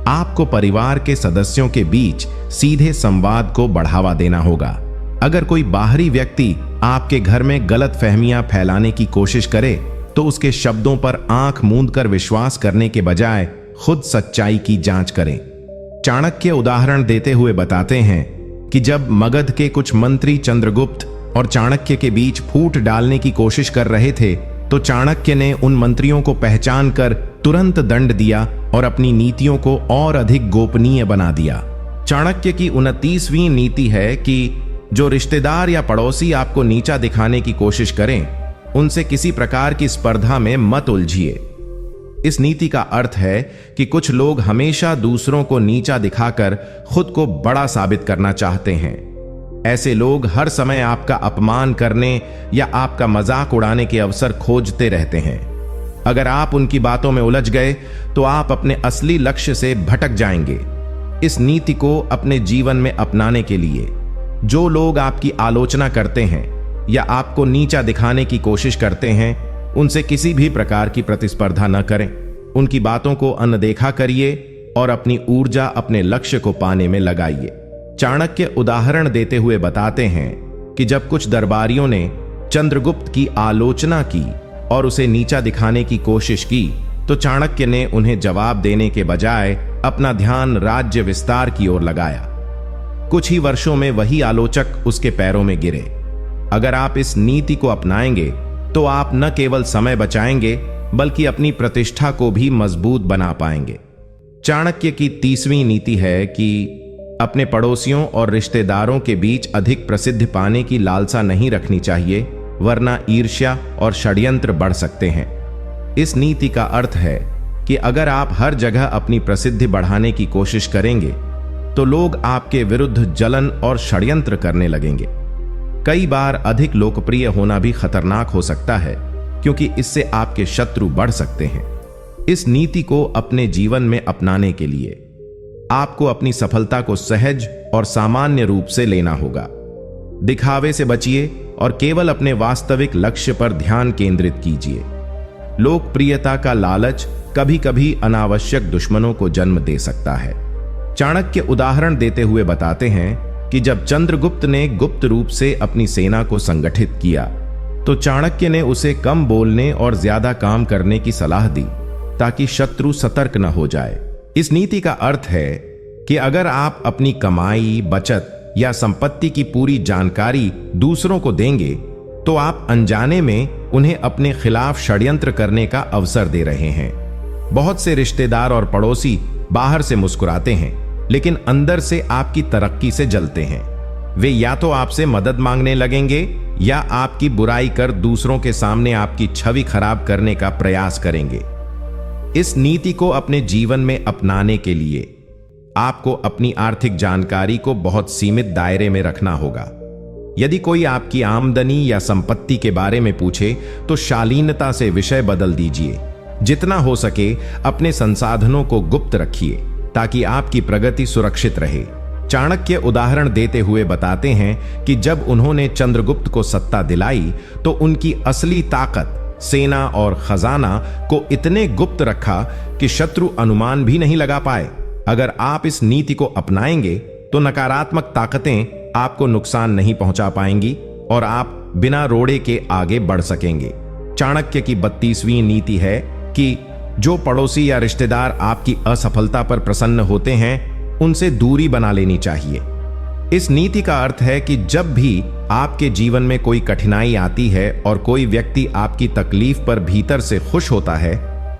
आपको परिवार के सदस्यों के बीच सीधे संवाद को बढ़ावा देना होगा। अगर कोई बाहरी व्यक्ति आपके घर में गलत फहमियां फैलाने की कोशिश करे तो उसके शब्दों पर आंख मूंदकर विश्वास करने के बजाय खुद सच्चाई की जांच करें। चाणक्य उदाहरण देते हुए बताते हैं कि जब मगध के कुछ मंत्री चंद्रगुप्त और चाणक्य के बीच फूट डालने की कोशिश कर रहे थे तो चाणक्य ने उन मंत्रियों को पहचान कर तुरंत दंड दिया और अपनी नीतियों को और अधिक गोपनीय बना दिया। चाणक्य की 29वीं नीति है कि जो रिश्तेदार या पड़ोसी आपको नीचा दिखाने की कोशिश करें, उनसे किसी प्रकार की स्पर्धा में मत उलझिए। इस नीति का अर्थ है कि कुछ लोग हमेशा दूसरों को नीचा दिखाकर खुद को बड़ा साबित करना चाहते हैं। ऐसे लोग हर समय आपका अपमान करने या आपका मजाक उड़ाने के अवसर खोजते रहते हैं। अगर आप उनकी बातों में उलझ गए तो आप अपने असली लक्ष्य से भटक जाएंगे। इस नीति को अपने जीवन में अपनाने के लिए जो लोग आपकी आलोचना करते हैं या आपको नीचा दिखाने की कोशिश करते हैं, उनसे किसी भी प्रकार की प्रतिस्पर्धा न करें। उनकी बातों को अनदेखा करिए और अपनी ऊर्जा अपने लक्ष्य को पाने में लगाइए। चाणक्य उदाहरण देते हुए बताते हैं कि जब कुछ दरबारियों ने चंद्रगुप्त की आलोचना की और उसे नीचा दिखाने की कोशिश की तो चाणक्य ने उन्हें जवाब देने के बजाय अपना ध्यान राज्य विस्तार की ओर लगाया। कुछ ही वर्षों में वही आलोचक उसके पैरों में गिरे। अगर आप इस नीति को अपनाएंगे तो आप न केवल समय बचाएंगे बल्कि अपनी प्रतिष्ठा को भी मजबूत बना पाएंगे। चाणक्य की 30वीं नीति है कि अपने पड़ोसियों और रिश्तेदारों के बीच अधिक प्रसिद्धि पाने की लालसा नहीं रखनी चाहिए, वरना ईर्ष्या और षड्यंत्र बढ़ सकते हैं। इस नीति का अर्थ है कि अगर आप हर जगह अपनी प्रसिद्धि बढ़ाने की कोशिश करेंगे तो लोग आपके विरुद्ध जलन और षड्यंत्र करने लगेंगे। कई बार अधिक लोकप्रिय होना भी खतरनाक हो सकता है, क्योंकि इससे आपके शत्रु बढ़ सकते हैं। इस नीति को अपने जीवन में अपनाने के लिए आपको अपनी सफलता को सहज और सामान्य रूप से लेना होगा। दिखावे से बचिए और केवल अपने वास्तविक लक्ष्य पर ध्यान केंद्रित कीजिए। लोकप्रियता का लालच कभी कभी अनावश्यक दुश्मनों को जन्म दे सकता है। चाणक्य उदाहरण देते हुए बताते हैं कि जब चंद्रगुप्त ने गुप्त रूप से अपनी सेना को संगठित किया तो चाणक्य ने उसे कम बोलने और ज्यादा काम करने की सलाह दी ताकि शत्रु सतर्क न हो जाए। इस नीति का अर्थ है कि अगर आप अपनी कमाई, बचत या संपत्ति की पूरी जानकारी दूसरों को देंगे तो आप अनजाने में उन्हें अपने खिलाफ षड्यंत्र करने का अवसर दे रहे हैं। बहुत से रिश्तेदार और पड़ोसी बाहर से मुस्कुराते हैं लेकिन अंदर से आपकी तरक्की से जलते हैं। वे या तो आपसे मदद मांगने लगेंगे या आपकी बुराई कर दूसरों के सामने आपकी छवि खराब करने का प्रयास करेंगे। इस नीति को अपने जीवन में अपनाने के लिए आपको अपनी आर्थिक जानकारी को बहुत सीमित दायरे में रखना होगा। यदि कोई आपकी आमदनी या संपत्ति के बारे में पूछे तो शालीनता से विषय बदल दीजिए। जितना हो सके अपने संसाधनों को गुप्त रखिए ताकि आपकी प्रगति सुरक्षित रहे। चाणक्य उदाहरण देते हुए बताते हैं कि जब उन्होंने चंद्रगुप्त को सत्ता दिलाई तो उनकी असली ताकत सेना और खजाना को इतने गुप्त रखा कि शत्रु अनुमान भी नहीं लगा पाए। अगर आप इस नीति को अपनाएंगे तो नकारात्मक ताकतें आपको नुकसान नहीं पहुंचा पाएंगी और आप बिना रोड़े के आगे बढ़ सकेंगे। चाणक्य की 32वीं नीति है कि जो पड़ोसी या रिश्तेदार आपकी असफलता पर प्रसन्न होते हैं उनसे दूरी बना लेनी चाहिए। इस नीति का अर्थ है कि जब भी आपके जीवन में कोई कठिनाई आती है और कोई व्यक्ति आपकी तकलीफ पर भीतर से खुश होता है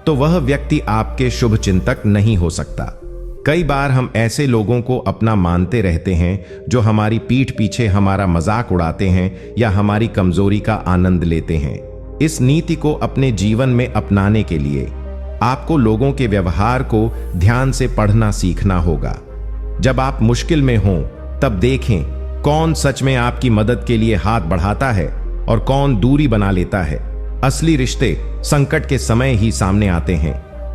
तो वह व्यक्ति आपके शुभ चिंतक नहीं हो सकता। कई बार हम ऐसे लोगों को अपना मानते रहते हैं जो हमारी पीठ पीछे हमारा मजाक उड़ाते हैं या हमारी कमजोरी का आनंद लेते हैं। इस नीति को अपने जीवन में अपनाने के लिए आपको लोगों के व्यवहार को ध्यान से पढ़ना सीखना होगा। जब आप मुश्किल में हों तब देखें कौन सच में आपकी मदद के लिए हाथ बढ़ाता है और कौन दूरी बना लेता है। असली रिश्ते संकट के समय ही सामने आते हैं।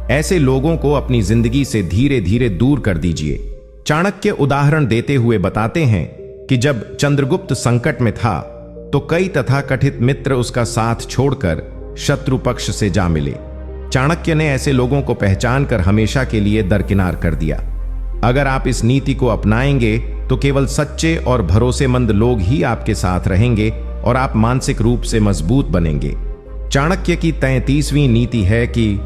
ऐसे लोगों को अपनी जिंदगी से धीरे धीरे दूर कर दीजिए। चाणक्य उदाहरण देते हुए बताते हैं कि जब चंद्रगुप्त संकट में था तो कई तथाकथित मित्र उसका साथ छोड़कर शत्रु पक्ष से जा मिले। चाणक्य ने ऐसे लोगों को पहचान कर हमेशा के लिए दरकिनार कर दिया। अगर आप इस नीति को अपनाएंगे तो केवल सच्चे और भरोसेमंद लोग ही आपके साथ रहेंगे और आप मानसिक रूप से मजबूत बनेंगे। चाणक्य की 33वीं नीति है कि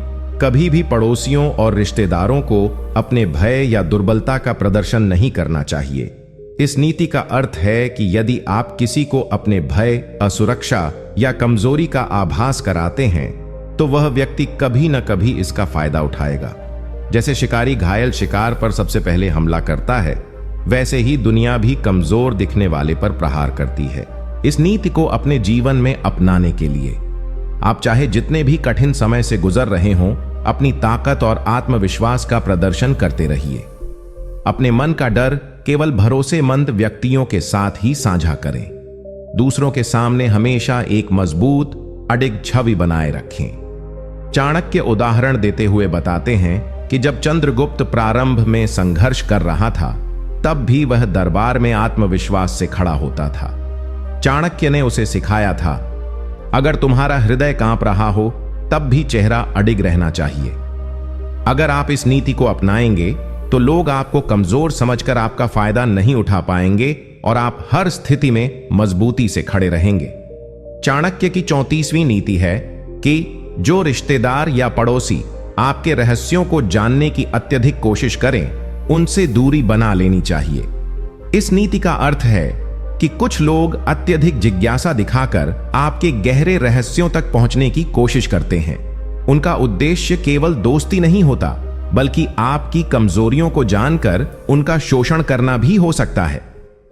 कभी भी पड़ोसियों और रिश्तेदारों को अपने भय या दुर्बलता का प्रदर्शन नहीं करना चाहिए। इस नीति का अर्थ है कि यदि आप किसी को अपने भय, असुरक्षा या कमजोरी का आभास कराते हैं तो वह व्यक्ति कभी न कभी इसका फायदा उठाएगा। जैसे शिकारी घायल शिकार पर सबसे पहले हमला करता है, वैसे ही दुनिया भी कमजोर दिखने वाले पर प्रहार करती है। इस नीति को अपने जीवन में अपनाने के लिए आप चाहे जितने भी कठिन समय से गुजर रहे हों, अपनी ताकत और आत्मविश्वास का प्रदर्शन करते रहिए। अपने मन का डर केवल भरोसेमंद व्यक्तियों के साथ ही साझा करें। दूसरों के सामने हमेशा एक मजबूत, अडिग छवि बनाए रखें। चाणक्य उदाहरण देते हुए बताते हैं कि जब चंद्रगुप्त प्रारंभ में संघर्ष कर रहा था तब भी वह दरबार में आत्मविश्वास से खड़ा होता था। चाणक्य ने उसे सिखाया था, अगर तुम्हारा हृदय कांप रहा हो तब भी चेहरा अडिग रहना चाहिए। अगर आप इस नीति को अपनाएंगे तो लोग आपको कमजोर समझकर आपका फायदा नहीं उठा पाएंगे और आप हर स्थिति में मजबूती से खड़े रहेंगे। चाणक्य की 34वीं नीति है कि जो रिश्तेदार या पड़ोसी आपके रहस्यों को जानने की अत्यधिक कोशिश करें, उनसे दूरी बना लेनी चाहिए। इस नीति का अर्थ है कि कुछ लोग अत्यधिक जिज्ञासा दिखाकर आपके गहरे रहस्यों तक पहुंचने की कोशिश करते हैं। उनका उद्देश्य केवल दोस्ती नहीं होता, बल्कि आपकी कमजोरियों को जानकर उनका शोषण करना भी हो सकता है।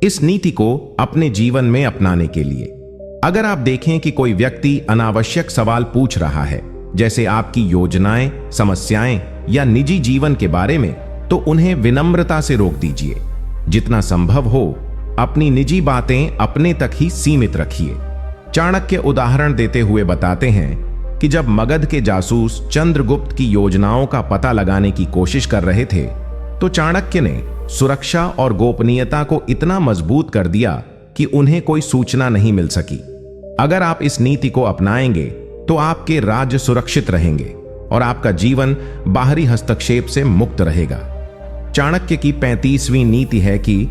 इस नीति को अपने जीवन में अपनाने के लिए अगर आप देखें कि कोई व्यक्ति अनावश्यक सवाल पूछ रहा है, जैसे आपकी योजनाएं, समस्याएं या निजी जीवन के बारे में, तो उन्हें विनम्रता से रोक दीजिए। जितना संभव हो अपनी निजी बातें अपने तक ही सीमित रखिए। चाणक्य उदाहरण देते हुए बताते हैं कि जब मगध के जासूस चंद्रगुप्त की योजनाओं का पता लगाने की कोशिश कर रहे थे, तो चाणक्य ने सुरक्षा और गोपनीयता को इतना मजबूत कर दिया कि उन्हें कोई सूचना नहीं मिल सकी। अगर आप इस नीति को अपनाएंगे तो आपके राज्य सुरक्षित रहेंगे और आपका जीवन बाहरी हस्तक्षेप से मुक्त रहेगा। चाणक्य की 35वीं नीति है कि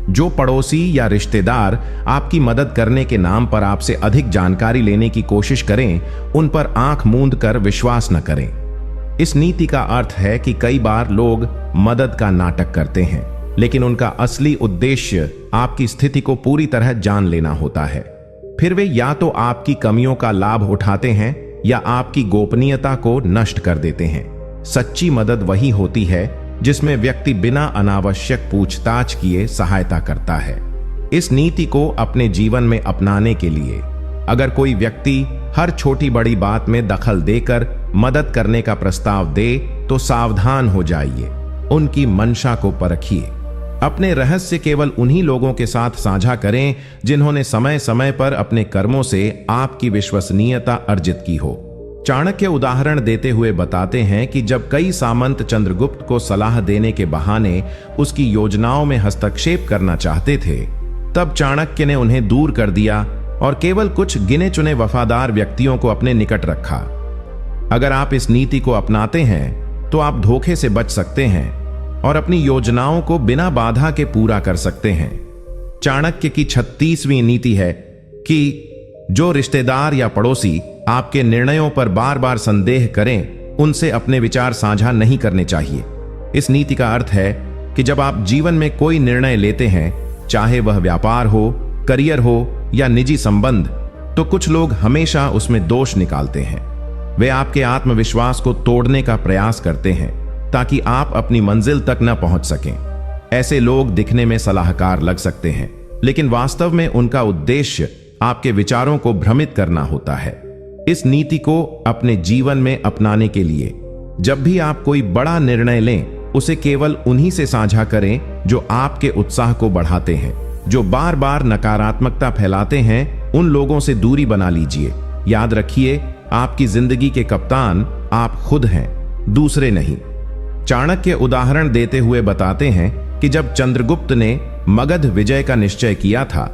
जो पड़ोसी या रिश्तेदार आपकी मदद करने के नाम पर आपसे अधिक जानकारी लेने की कोशिश करें, उन पर आंख मूंद कर विश्वास न करें। इस नीति का अर्थ है कि कई बार लोग मदद का नाटक करते हैं, लेकिन उनका असली उद्देश्य आपकी स्थिति को पूरी तरह जान लेना होता है। फिर वे या तो आपकी कमियों का लाभ उठाते हैं या आपकी गोपनीयता को नष्ट कर देते हैं। सच्ची मदद वही होती है जिसमें व्यक्ति बिना अनावश्यक पूछताछ किए सहायता करता है। इस नीति को अपने जीवन में अपनाने के लिए अगर कोई व्यक्ति हर छोटी बड़ी बात में दखल देकर मदद करने का प्रस्ताव दे तो सावधान हो जाइए, उनकी मंशा को परखिए। अपने रहस्य केवल उन्हीं लोगों के साथ साझा करें जिन्होंने समय समय पर अपने कर्मों से आपकी विश्वसनीयता अर्जित की हो। चाणक्य उदाहरण देते हुए बताते हैं कि जब कई सामंत चंद्रगुप्त को सलाह देने के बहाने उसकी योजनाओं में हस्तक्षेप करना चाहते थे, तब चाणक्य ने उन्हें दूर कर दिया और केवल कुछ गिने चुने वफादार व्यक्तियों को अपने निकट रखा। अगर आप इस नीति को अपनाते हैं तो आप धोखे से बच सकते हैं और अपनी योजनाओं को बिना बाधा के पूरा कर सकते हैं। चाणक्य की 36वीं नीति है कि जो रिश्तेदार या पड़ोसी आपके निर्णयों पर बार बार संदेह करें, उनसे अपने विचार साझा नहीं करने चाहिए। इस नीति का अर्थ है कि जब आप जीवन में कोई निर्णय लेते हैं, चाहे वह व्यापार हो, करियर हो या निजी संबंध, तो कुछ लोग हमेशा उसमें दोष निकालते हैं। वे आपके आत्मविश्वास को तोड़ने का प्रयास करते हैं ताकि आप अपनी मंजिल तक न पहुंच सकें। ऐसे लोग दिखने में सलाहकार लग सकते हैं, लेकिन वास्तव में उनका उद्देश्य आपके विचारों को भ्रमित करना होता है। इस नीति को अपने जीवन में अपनाने के लिए जब भी आप कोई बड़ा निर्णय लें, उसे केवल उन्हीं से साझा करें जो आपके उत्साह को बढ़ाते हैं। जो बार बार नकारात्मकता फैलाते हैं, उन लोगों से दूरी बना लीजिए। याद रखिए, आपकी जिंदगी के कप्तान आप खुद हैं, दूसरे नहीं। चाणक्य उदाहरण देते हुए बताते हैं कि जब चंद्रगुप्त ने मगध विजय का निश्चय किया था,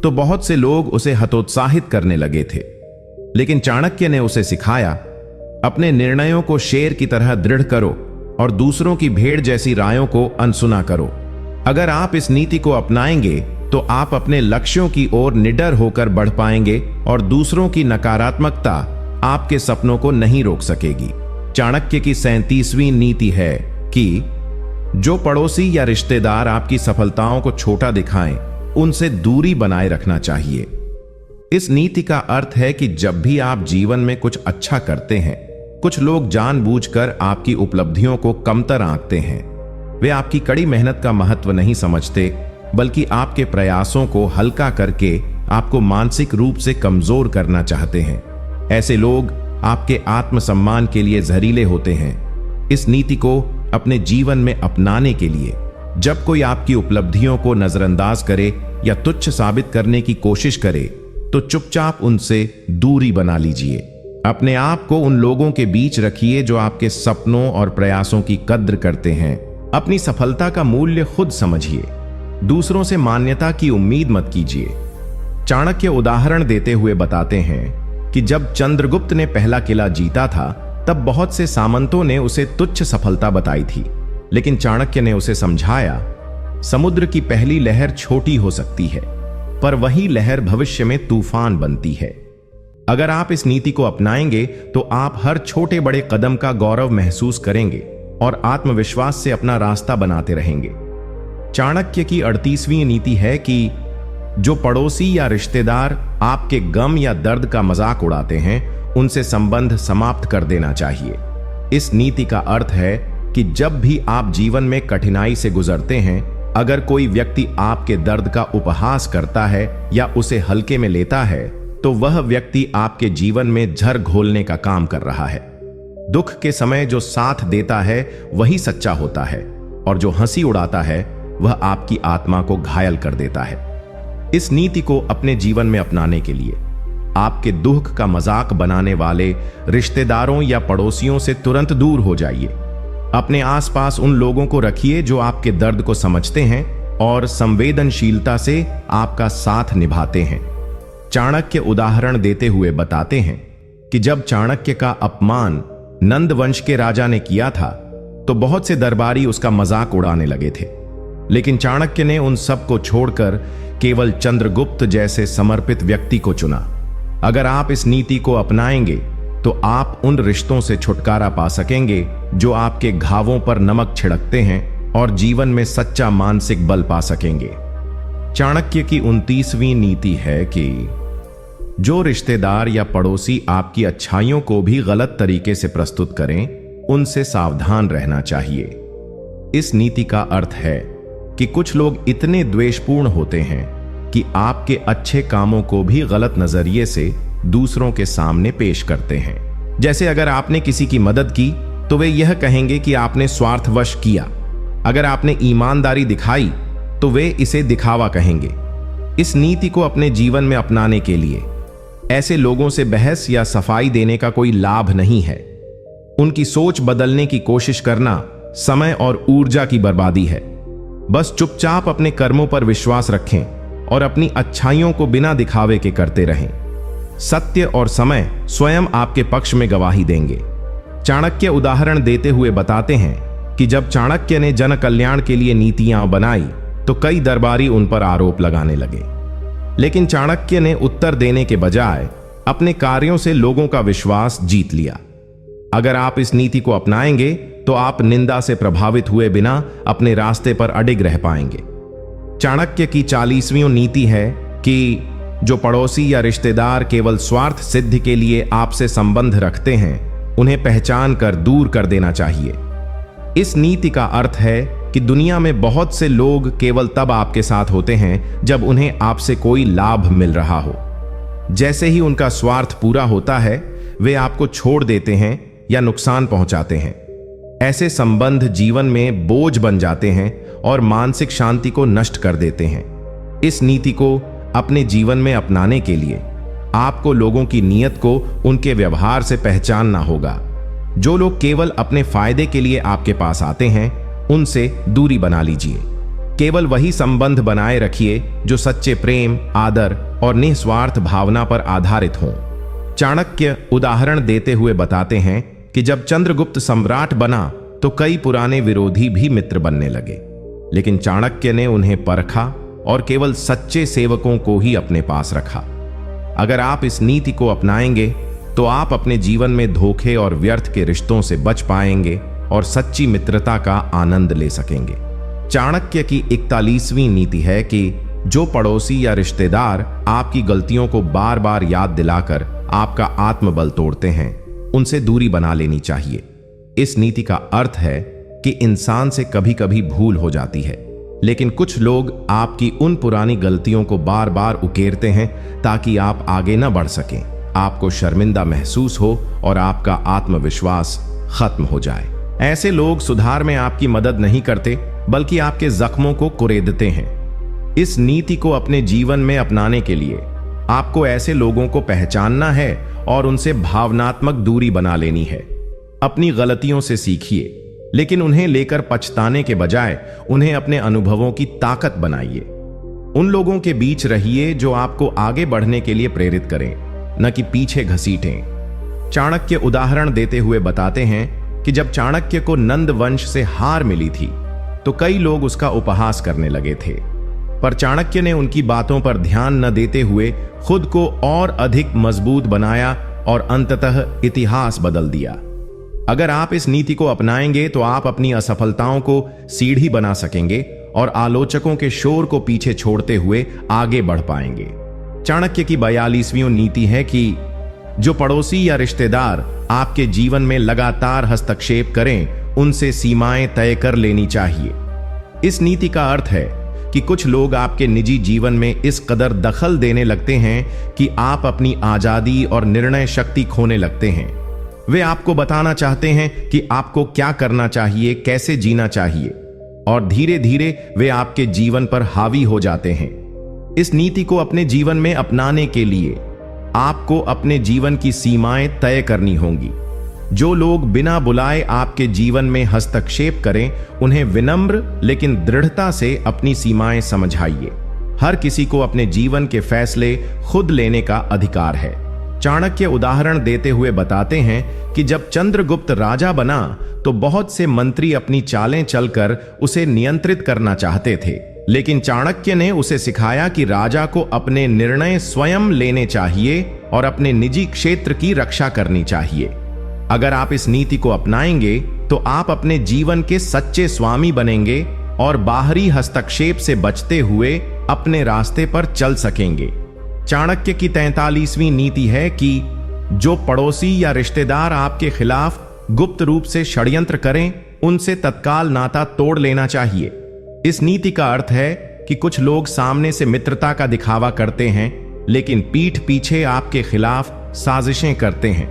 तो बहुत से लोग उसे हतोत्साहित करने लगे थे, लेकिन चाणक्य ने उसे सिखाया, अपने निर्णयों को शेर की तरह दृढ़ करो और दूसरों की भेड़ जैसी रायों को अनसुना करो। अगर आप इस नीति को अपनाएंगे तो आप अपने लक्ष्यों की ओर निडर होकर बढ़ पाएंगे और दूसरों की नकारात्मकता आपके सपनों को नहीं रोक सकेगी। चाणक्य की 37वीं नीति है कि जो पड़ोसी या रिश्तेदार आपकी सफलताओं को छोटा दिखाएं, उनसे दूरी बनाए रखना चाहिए। इस नीति का अर्थ है कि जब भी आप जीवन में कुछ अच्छा करते हैं, कुछ लोग जानबूझकर आपकी उपलब्धियों को कमतर आंकते हैं। वे आपकी कड़ी मेहनत का महत्व नहीं समझते, बल्कि आपके प्रयासों को हल्का करके आपको मानसिक रूप से कमजोर करना चाहते हैं। ऐसे लोग आपके आत्मसम्मान के लिए जहरीले होते हैं। इस नीति को अपने जीवन में अपनाने के लिए जब कोई आपकी उपलब्धियों को नजरअंदाज करे या तुच्छ साबित करने की कोशिश करे, तो चुपचाप उनसे दूरी बना लीजिए। अपने आप को उन लोगों के बीच रखिए जो आपके सपनों और प्रयासों की कद्र करते हैं। अपनी सफलता का मूल्य खुद समझिए, दूसरों से मान्यता की उम्मीद मत कीजिए। चाणक्य उदाहरण देते हुए बताते हैं कि जब चंद्रगुप्त ने पहला किला जीता था, तब बहुत से सामंतों ने उसे तुच्छ सफलता बताई थी, लेकिन चाणक्य ने उसे समझाया, समुद्र की पहली लहर छोटी हो सकती है, पर वही लहर भविष्य में तूफान बनती है। अगर आप इस नीति को अपनाएंगे तो आप हर छोटे बड़े कदम का गौरव महसूस करेंगे और आत्मविश्वास से अपना रास्ता बनाते रहेंगे। चाणक्य की 38वीं नीति है कि जो पड़ोसी या रिश्तेदार आपके गम या दर्द का मजाक उड़ाते हैं, उनसे संबंध समाप्त कर देना चाहिए। इस नीति का अर्थ है कि जब भी आप जीवन में कठिनाई से गुजरते हैं, अगर कोई व्यक्ति आपके दर्द का उपहास करता है या उसे हल्के में लेता है, तो वह व्यक्ति आपके जीवन में झर घोलने का काम कर रहा है। दुख के समय जो साथ देता है वही सच्चा होता है, और जो हंसी उड़ाता है वह आपकी आत्मा को घायल कर देता है। इस नीति को अपने जीवन में अपनाने के लिए आपके दुख का मजाक बनाने वाले रिश्तेदारों या पड़ोसियों से तुरंत दूर हो जाइए। अपने आसपास उन लोगों को रखिए जो आपके दर्द को समझते हैं और संवेदनशीलता से आपका साथ निभाते हैं। चाणक्य उदाहरण देते हुए बताते हैं कि जब चाणक्य का अपमान नंद वंश के राजा ने किया था तो बहुत से दरबारी उसका मजाक उड़ाने लगे थे, लेकिन चाणक्य ने उन सब को छोड़कर केवल चंद्रगुप्त जैसे समर्पित व्यक्ति को चुना। अगर आप इस नीति को अपनाएंगे तो आप उन रिश्तों से छुटकारा पा सकेंगे जो आपके घावों पर नमक छिड़कते हैं और जीवन में सच्चा मानसिक बल पा सकेंगे। चाणक्य की 29वीं नीति है कि जो रिश्तेदार या पड़ोसी आपकी अच्छाइयों को भी गलत तरीके से प्रस्तुत करें, उनसे सावधान रहना चाहिए। इस नीति का अर्थ है कि कुछ लोग इतने द्वेषपूर्ण होते हैं कि आपके अच्छे कामों को भी गलत नजरिए से दूसरों के सामने पेश करते हैं। जैसे अगर आपने किसी की मदद की तो वे यह कहेंगे कि आपने स्वार्थवश किया। अगर आपने ईमानदारी दिखाई तो वे इसे दिखावा कहेंगे। इस नीति को अपने जीवन में अपनाने के लिए ऐसे लोगों से बहस या सफाई देने का कोई लाभ नहीं है। उनकी सोच बदलने की कोशिश करना समय और ऊर्जा की बर्बादी है। बस चुपचाप अपने कर्मों पर विश्वास रखें और अपनी अच्छाइयों को बिना दिखावे के करते रहें। सत्य और समय स्वयं आपके पक्ष में गवाही देंगे। चाणक्य उदाहरण देते हुए बताते हैं कि जब चाणक्य ने जन कल्याण के लिए नीतियां बनाई तो कई दरबारी उन पर आरोप लगाने लगे, लेकिन चाणक्य ने उत्तर देने के बजाय अपने कार्यों से लोगों का विश्वास जीत लिया। अगर आप इस नीति को अपनाएंगे तो आप निंदा से प्रभावित हुए बिना अपने रास्ते पर अडिग रह पाएंगे। चाणक्य की 40वीं नीति है कि जो पड़ोसी या रिश्तेदार केवल स्वार्थ सिद्धि के लिए आपसे संबंध रखते हैं, उन्हें पहचान कर दूर कर देना चाहिए। इस नीति का अर्थ है कि दुनिया में बहुत से लोग केवल तब आपके साथ होते हैं जब उन्हें आपसे कोई लाभ मिल रहा हो। जैसे ही उनका स्वार्थ पूरा होता है, वे आपको छोड़ देते हैं या नुकसान पहुंचाते हैं। ऐसे संबंध जीवन में बोझ बन जाते हैं और मानसिक शांति को नष्ट कर देते हैं। इस नीति को अपने जीवन में अपनाने के लिए आपको लोगों की नीयत को उनके व्यवहार से पहचानना होगा। जो लोग केवल अपने फायदे के लिए आपके पास आते हैं, उनसे दूरी बना लीजिए। केवल वही संबंध बनाए रखिए जो सच्चे प्रेम, आदर और निस्वार्थ भावना पर आधारित हों। चाणक्य उदाहरण देते हुए बताते हैं कि जब चंद्रगुप्त सम्राट बना तो कई पुराने विरोधी भी मित्र बनने लगे, लेकिन चाणक्य ने उन्हें परखा और केवल सच्चे सेवकों को ही अपने पास रखा। अगर आप इस नीति को अपनाएंगे तो आप अपने जीवन में धोखे और व्यर्थ के रिश्तों से बच पाएंगे और सच्ची मित्रता का आनंद ले सकेंगे। चाणक्य की 41वीं नीति है कि जो पड़ोसी या रिश्तेदार आपकी गलतियों को बार बार याद दिलाकर आपका आत्मबल तोड़ते हैं, उनसे दूरी बना लेनी चाहिए। इस नीति का अर्थ है कि इंसान से कभी कभी भूल हो जाती है, लेकिन कुछ लोग आपकी उन पुरानी गलतियों को बार बार उकेरते हैं ताकि आप आगे न बढ़ सकें, आपको शर्मिंदा महसूस हो और आपका आत्मविश्वास खत्म हो जाए। ऐसे लोग सुधार में आपकी मदद नहीं करते, बल्कि आपके जख्मों को कुरेदते हैं। इस नीति को अपने जीवन में अपनाने के लिए आपको ऐसे लोगों को पहचानना है और उनसे भावनात्मक दूरी बना लेनी है। अपनी गलतियों से सीखिए, लेकिन उन्हें लेकर पछताने के बजाय उन्हें अपने अनुभवों की ताकत बनाइए। उन लोगों के बीच रहिए जो आपको आगे बढ़ने के लिए प्रेरित करें, न कि पीछे घसीटें। चाणक्य उदाहरण देते हुए बताते हैं कि जब चाणक्य को नंद वंश से हार मिली थी तो कई लोग उसका उपहास करने लगे थे, पर चाणक्य ने उनकी बातों पर ध्यान न देते हुए खुद को और अधिक मजबूत बनाया और अंततः इतिहास बदल दिया। अगर आप इस नीति को अपनाएंगे तो आप अपनी असफलताओं को सीढ़ी बना सकेंगे और आलोचकों के शोर को पीछे छोड़ते हुए आगे बढ़ पाएंगे। चाणक्य की 42वीं नीति है कि जो पड़ोसी या रिश्तेदार आपके जीवन में लगातार हस्तक्षेप करें, उनसे सीमाएं तय कर लेनी चाहिए। इस नीति का अर्थ है कि कुछ लोग आपके निजी जीवन में इस कदर दखल देने लगते हैं कि आप अपनी आजादी और निर्णय शक्ति खोने लगते हैं। वे आपको बताना चाहते हैं कि आपको क्या करना चाहिए, कैसे जीना चाहिए, और धीरे धीरे वे आपके जीवन पर हावी हो जाते हैं। इस नीति को अपने जीवन में अपनाने के लिए आपको अपने जीवन की सीमाएं तय करनी होंगी। जो लोग बिना बुलाए आपके जीवन में हस्तक्षेप करें, उन्हें विनम्र लेकिन दृढ़ता से अपनी सीमाएं समझाइए। हर किसी को अपने जीवन के फैसले खुद लेने का अधिकार है। चाणक्य उदाहरण देते हुए बताते हैं कि जब चंद्रगुप्त राजा बना तो बहुत से मंत्री अपनी चालें चलकर उसे नियंत्रित करना चाहते थे, लेकिन चाणक्य ने उसे सिखाया कि राजा को अपने निर्णय स्वयं लेने चाहिए और अपने निजी क्षेत्र की रक्षा करनी चाहिए। अगर आप इस नीति को अपनाएंगे तो आप अपने जीवन के सच्चे स्वामी बनेंगे और बाहरी हस्तक्षेप से बचते हुए अपने रास्ते पर चल सकेंगे। चाणक्य की 43वीं नीति है कि जो पड़ोसी या रिश्तेदार आपके खिलाफ गुप्त रूप से षड्यंत्र करें, उनसे तत्काल नाता तोड़ लेना चाहिए। इस नीति का अर्थ है कि कुछ लोग सामने से मित्रता का दिखावा करते हैं, लेकिन पीठ पीछे आपके खिलाफ साजिशें करते हैं।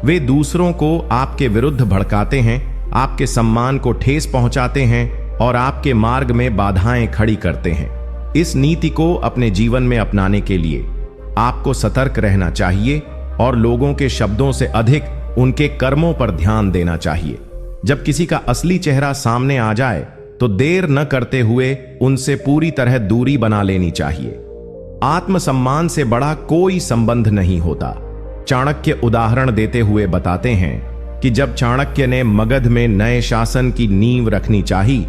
वे दूसरों को आपके विरुद्ध भड़काते हैं, आपके सम्मान को ठेस पहुंचाते हैं और आपके मार्ग में बाधाएं खड़ी करते हैं। इस नीति को अपने जीवन में अपनाने के लिए आपको सतर्क रहना चाहिए और लोगों के शब्दों से अधिक उनके कर्मों पर ध्यान देना चाहिए। जब किसी का असली चेहरा सामने आ जाए तो देर न करते हुए उनसे पूरी तरह दूरी बना लेनी चाहिए। आत्मसम्मान से बड़ा कोई संबंध नहीं होता। चाणक्य उदाहरण देते हुए बताते हैं कि जब चाणक्य ने मगध में नए शासन की नींव रखनी चाही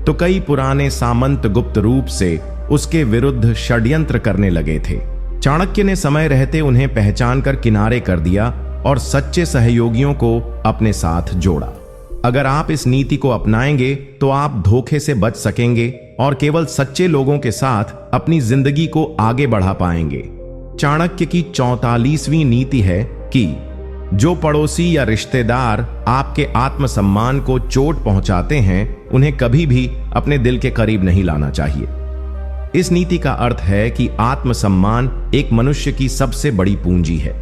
तो कई पुराने सामंत गुप्त रूप से उसके विरुद्ध षड्यंत्र करने लगे थे। चाणक्य ने समय रहते उन्हें पहचान कर किनारे कर दिया और सच्चे सहयोगियों को अपने साथ जोड़ा। अगर आप इस नीति को अपनाएंगे तो आप धोखे से बच सकेंगे और केवल सच्चे लोगों के साथ अपनी जिंदगी को आगे बढ़ा पाएंगे। चाणक्य की 44वीं नीति है कि जो पड़ोसी या रिश्तेदार आपके आत्मसम्मान को चोट पहुंचाते हैं, उन्हें कभी भी अपने दिल के करीब नहीं लाना चाहिए। इस नीति का अर्थ है कि आत्मसम्मान एक मनुष्य की सबसे बड़ी पूंजी है।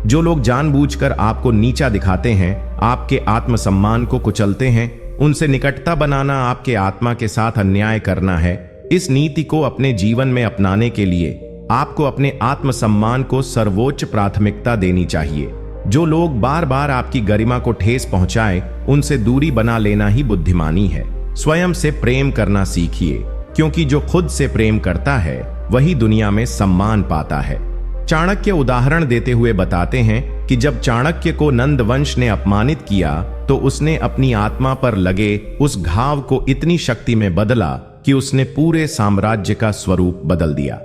जो लोग जानबूझकर आपको नीचा दिखाते हैं, आपके आत्मसम्मान को कुचलते हैं, उनसे निकटता बनाना आपके आत्मा के साथ अन्याय करना है। इस नीति को अपने जीवन में अपनाने के लिए आपको अपने आत्मसम्मान को सर्वोच्च प्राथमिकता देनी चाहिए। जो लोग बार बार आपकी गरिमा को ठेस पहुंचाए, उनसे दूरी बना लेना ही बुद्धिमानी है। स्वयं से प्रेम करना सीखिए, क्योंकि जो खुद से प्रेम करता है वही दुनिया में सम्मान पाता है। चाणक्य उदाहरण देते हुए बताते हैं कि जब चाणक्य को नंद वंश ने अपमानित किया तो उसने अपनी आत्मा पर लगे उस घाव को इतनी शक्ति में बदला कि उसने पूरे साम्राज्य का स्वरूप बदल दिया।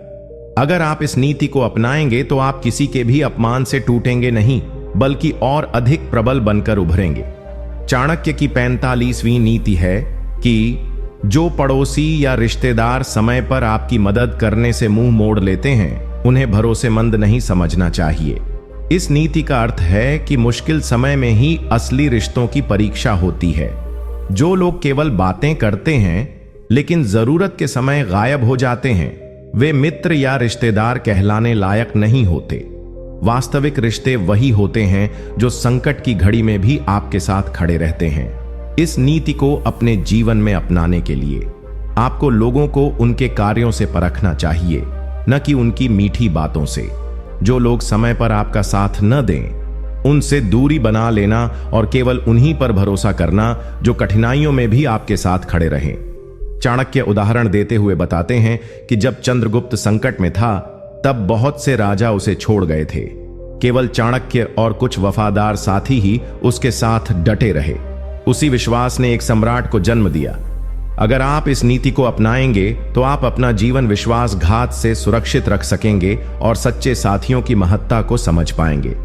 अगर आप इस नीति को अपनाएंगे तो आप किसी के भी अपमान से टूटेंगे नहीं, बल्कि और अधिक प्रबल बनकर उभरेंगे। चाणक्य की 45वीं नीति है कि जो पड़ोसी या रिश्तेदार समय पर आपकी मदद करने से मुंह मोड़ लेते हैं, उन्हें भरोसेमंद नहीं समझना चाहिए। इस नीति का अर्थ है कि मुश्किल समय में ही असली रिश्तों की परीक्षा होती है। जो लोग केवल बातें करते हैं लेकिन जरूरत के समय गायब हो जाते हैं, वे मित्र या रिश्तेदार कहलाने लायक नहीं होते। वास्तविक रिश्ते वही होते हैं जो संकट की घड़ी में भी आपके साथ खड़े रहते हैं। इस नीति को अपने जीवन में अपनाने के लिए आपको लोगों को उनके कार्यों से परखना चाहिए, न कि उनकी मीठी बातों से। जो लोग समय पर आपका साथ न दें, उनसे दूरी बना लेना और केवल उन्हीं पर भरोसा करना जो कठिनाइयों में भी आपके साथ खड़े रहें। चाणक्य उदाहरण देते हुए बताते हैं कि जब चंद्रगुप्त संकट में था, तब बहुत से राजा उसे छोड़ गए थे। केवल चाणक्य और कुछ वफादार साथी ही उसके साथ डटे रहे। उसी विश्वास ने एक सम्राट को जन्म दिया। अगर आप इस नीति को अपनाएंगे तो आप अपना जीवन विश्वासघात से सुरक्षित रख सकेंगे और सच्चे साथियों की महत्ता को समझ पाएंगे।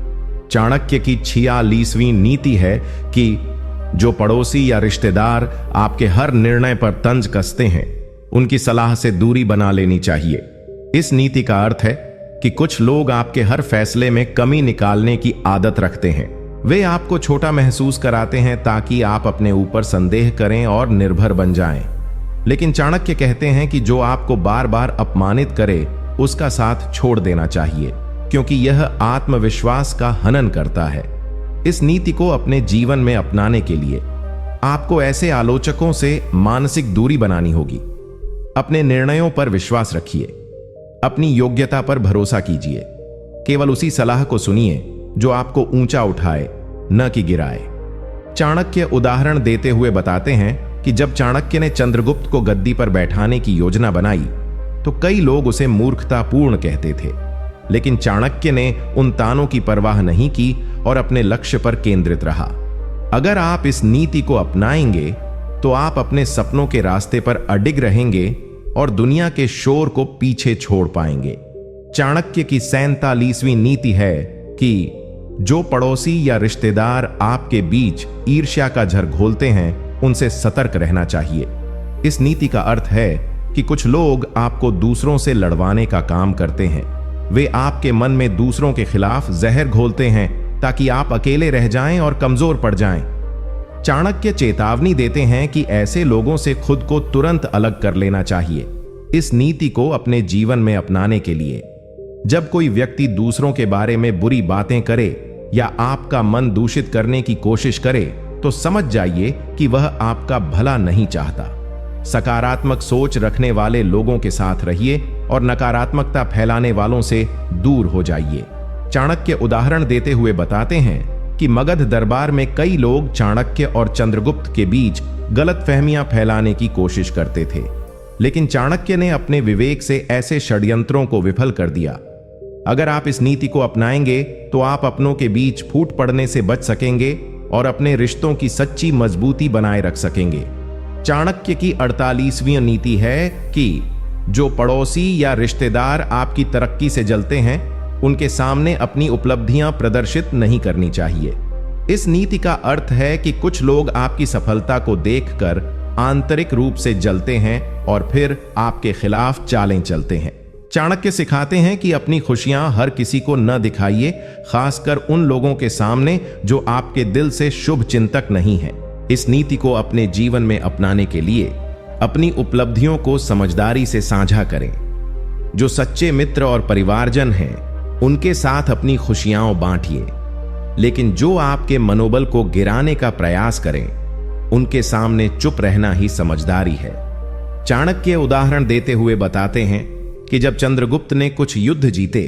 चाणक्य की 46वीं नीति है कि जो पड़ोसी या रिश्तेदार आपके हर निर्णय पर तंज कसते हैं, उनकी सलाह से दूरी बना लेनी चाहिए। इस नीति का अर्थ है कि कुछ लोग आपके हर फैसले में कमी निकालने की आदत रखते हैं। वे आपको छोटा महसूस कराते हैं ताकि आप अपने ऊपर संदेह करें और निर्भर बन जाएं। लेकिन चाणक्य कहते हैं कि जो आपको बार बार अपमानित करे, उसका साथ छोड़ देना चाहिए, क्योंकि यह आत्मविश्वास का हनन करता है। इस नीति को अपने जीवन में अपनाने के लिए आपको ऐसे आलोचकों से मानसिक दूरी बनानी होगी। अपने निर्णयों पर विश्वास रखिए, अपनी योग्यता पर भरोसा कीजिए केवल उसी सलाह को सुनिए जो आपको ऊंचा उठाए, न कि गिराए। चाणक्य उदाहरण देते हुए बताते हैं कि जब चाणक्य ने चंद्रगुप्त को गद्दी पर बैठाने की योजना बनाई तो कई लोग उसे मूर्खतापूर्ण कहते थे, लेकिन चाणक्य ने उन तानों की परवाह नहीं की और अपने लक्ष्य पर केंद्रित रहा। अगर आप इस नीति को अपनाएंगे तो आप अपने सपनों के रास्ते पर अडिग रहेंगे और दुनिया के शोर को पीछे छोड़ पाएंगे। चाणक्य की 47वीं नीति है कि जो पड़ोसी या रिश्तेदार आपके बीच ईर्ष्या का झर घोलते हैं उनसे सतर्क रहना चाहिए। इस नीति का अर्थ है कि कुछ लोग आपको दूसरों से लड़वाने का काम करते हैं। वे आपके मन में दूसरों के खिलाफ जहर घोलते हैं ताकि आप अकेले रह जाएं और कमजोर पड़ जाएं। चाणक्य चेतावनी देते हैं कि ऐसे लोगों से खुद को तुरंत अलग कर लेना चाहिए। इस नीति को अपने जीवन में अपनाने के लिए जब कोई व्यक्ति दूसरों के बारे में बुरी बातें करे या आपका मन दूषित करने की कोशिश करे तो समझ जाइए कि वह आपका भला नहीं चाहता। सकारात्मक सोच रखने वाले लोगों के साथ रहिए और नकारात्मकता फैलाने वालों से दूर हो जाइए। चाणक्य उदाहरण देते हुए बताते हैं कि मगध दरबार में कई लोग चाणक्य और चंद्रगुप्त के बीच गलतफहमियां फैलाने की कोशिश करते थे, लेकिन चाणक्य ने अपने विवेक से ऐसे षड्यंत्रों को विफल कर दिया। अगर आप इस नीति को अपनाएंगे तो आप अपनों के बीच फूट पड़ने से बच सकेंगे और अपने रिश्तों की सच्ची मजबूती बनाए रख सकेंगे। चाणक्य की 48वीं नीति है कि जो पड़ोसी या रिश्तेदार आपकी तरक्की से जलते हैं उनके सामने अपनी उपलब्धियां प्रदर्शित नहीं करनी चाहिए। इस नीति का अर्थ है कि कुछ लोग आपकी सफलता को देखकर आंतरिक रूप से जलते हैं और फिर आपके खिलाफ चालें चलते हैं। चाणक्य सिखाते हैं कि अपनी खुशियां हर किसी को न दिखाइए, खासकर उन लोगों के सामने जो आपके दिल से शुभ चिंतक नहीं हैं। इस नीति को अपने जीवन में अपनाने के लिए अपनी उपलब्धियों को समझदारी से साझा करें। जो सच्चे मित्र और परिवारजन हैं उनके साथ अपनी खुशियां बांटिए, लेकिन जो आपके मनोबल को गिराने का प्रयास करें उनके सामने चुप रहना ही समझदारी है। चाणक्य उदाहरण देते हुए बताते हैं कि जब चंद्रगुप्त ने कुछ युद्ध जीते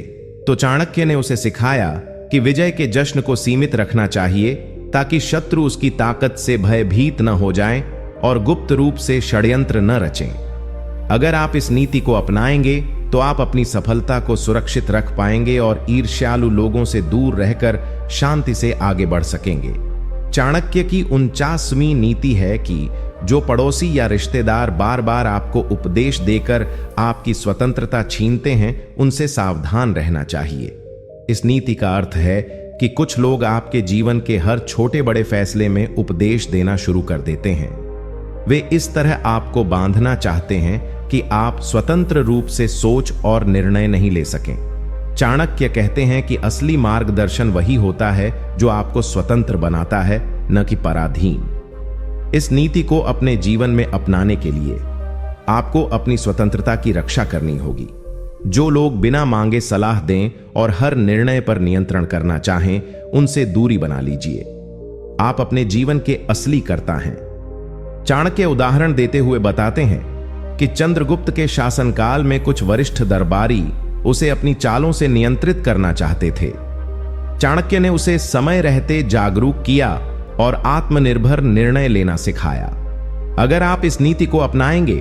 तो चाणक्य ने उसे सिखाया कि विजय के जश्न को सीमित रखना चाहिए ताकि शत्रु उसकी ताकत से भयभीत न हो जाएं और गुप्त रूप से षड्यंत्र न रचें। अगर आप इस नीति को अपनाएंगे तो आप अपनी सफलता को सुरक्षित रख पाएंगे और ईर्ष्यालु लोगों से दूर रहकर शांति से आगे बढ़ सकेंगे। चाणक्य की 49वीं नीति है कि जो पड़ोसी या रिश्तेदार बार बार आपको उपदेश देकर आपकी स्वतंत्रता छीनते हैं उनसे सावधान रहना चाहिए। इस नीति का अर्थ है कि कुछ लोग आपके जीवन के हर छोटे बड़े फैसले में उपदेश देना शुरू कर देते हैं। वे इस तरह आपको बांधना चाहते हैं कि आप स्वतंत्र रूप से सोच और निर्णय नहीं ले सकें। चाणक्य कहते हैं कि असली मार्गदर्शन वही होता है जो आपको स्वतंत्र बनाता है, न कि पराधीन। इस नीति को अपने जीवन में अपनाने के लिए आपको अपनी स्वतंत्रता की रक्षा करनी होगी। जो लोग बिना मांगे सलाह दें और हर निर्णय पर नियंत्रण करना चाहें उनसे दूरी बना लीजिए। आप अपने जीवन के असली कर्ता हैं। चाणक्य उदाहरण देते हुए बताते हैं कि चंद्रगुप्त के शासनकाल में कुछ वरिष्ठ दरबारी उसे अपनी चालों से नियंत्रित करना चाहते थे। चाणक्य ने उसे समय रहते जागरूक किया और आत्मनिर्भर निर्णय लेना सिखाया। अगर आप इस नीति को अपनाएंगे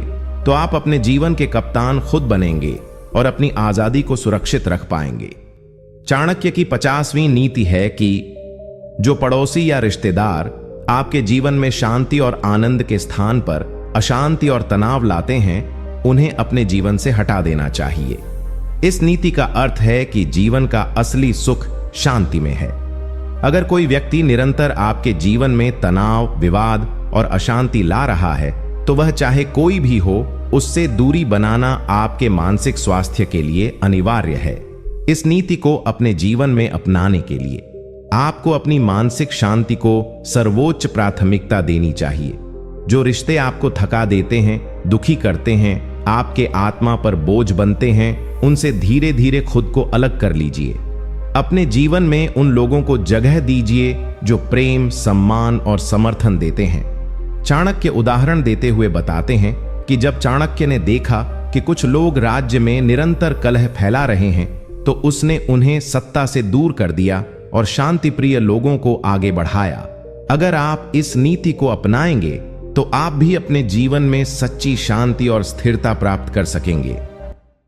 तो आप अपने जीवन के कप्तान खुद बनेंगे और अपनी आजादी को सुरक्षित रख पाएंगे। चाणक्य की 50वीं नीति है कि जो पड़ोसी या रिश्तेदार आपके जीवन में शांति और आनंद के स्थान पर अशांति और तनाव लाते हैं उन्हें अपने जीवन से हटा देना चाहिए। इस नीति का अर्थ है कि जीवन का असली सुख शांति में है। अगर कोई व्यक्ति निरंतर आपके जीवन में तनाव, विवाद और अशांति ला रहा है तो वह चाहे कोई भी हो, उससे दूरी बनाना आपके मानसिक स्वास्थ्य के लिए अनिवार्य है। इस नीति को अपने जीवन में अपनाने के लिए आपको अपनी मानसिक शांति को सर्वोच्च प्राथमिकता देनी चाहिए। जो रिश्ते आपको थका देते हैं, दुखी करते हैं, आपके आत्मा पर बोझ बनते हैं, उनसे धीरे धीरे खुद को अलग कर लीजिए। अपने जीवन में उन लोगों को जगह दीजिए जो प्रेम, सम्मान और समर्थन देते हैं। चाणक्य उदाहरण देते हुए बताते हैं कि जब चाणक्य ने देखा कि कुछ लोग राज्य में निरंतर कलह फैला रहे हैं तो उसने उन्हें सत्ता से दूर कर दिया और शांति प्रिय लोगों को आगे बढ़ाया। अगर आप इस नीति को अपनाएंगे तो आप भी अपने जीवन में सच्ची शांति और स्थिरता प्राप्त कर सकेंगे।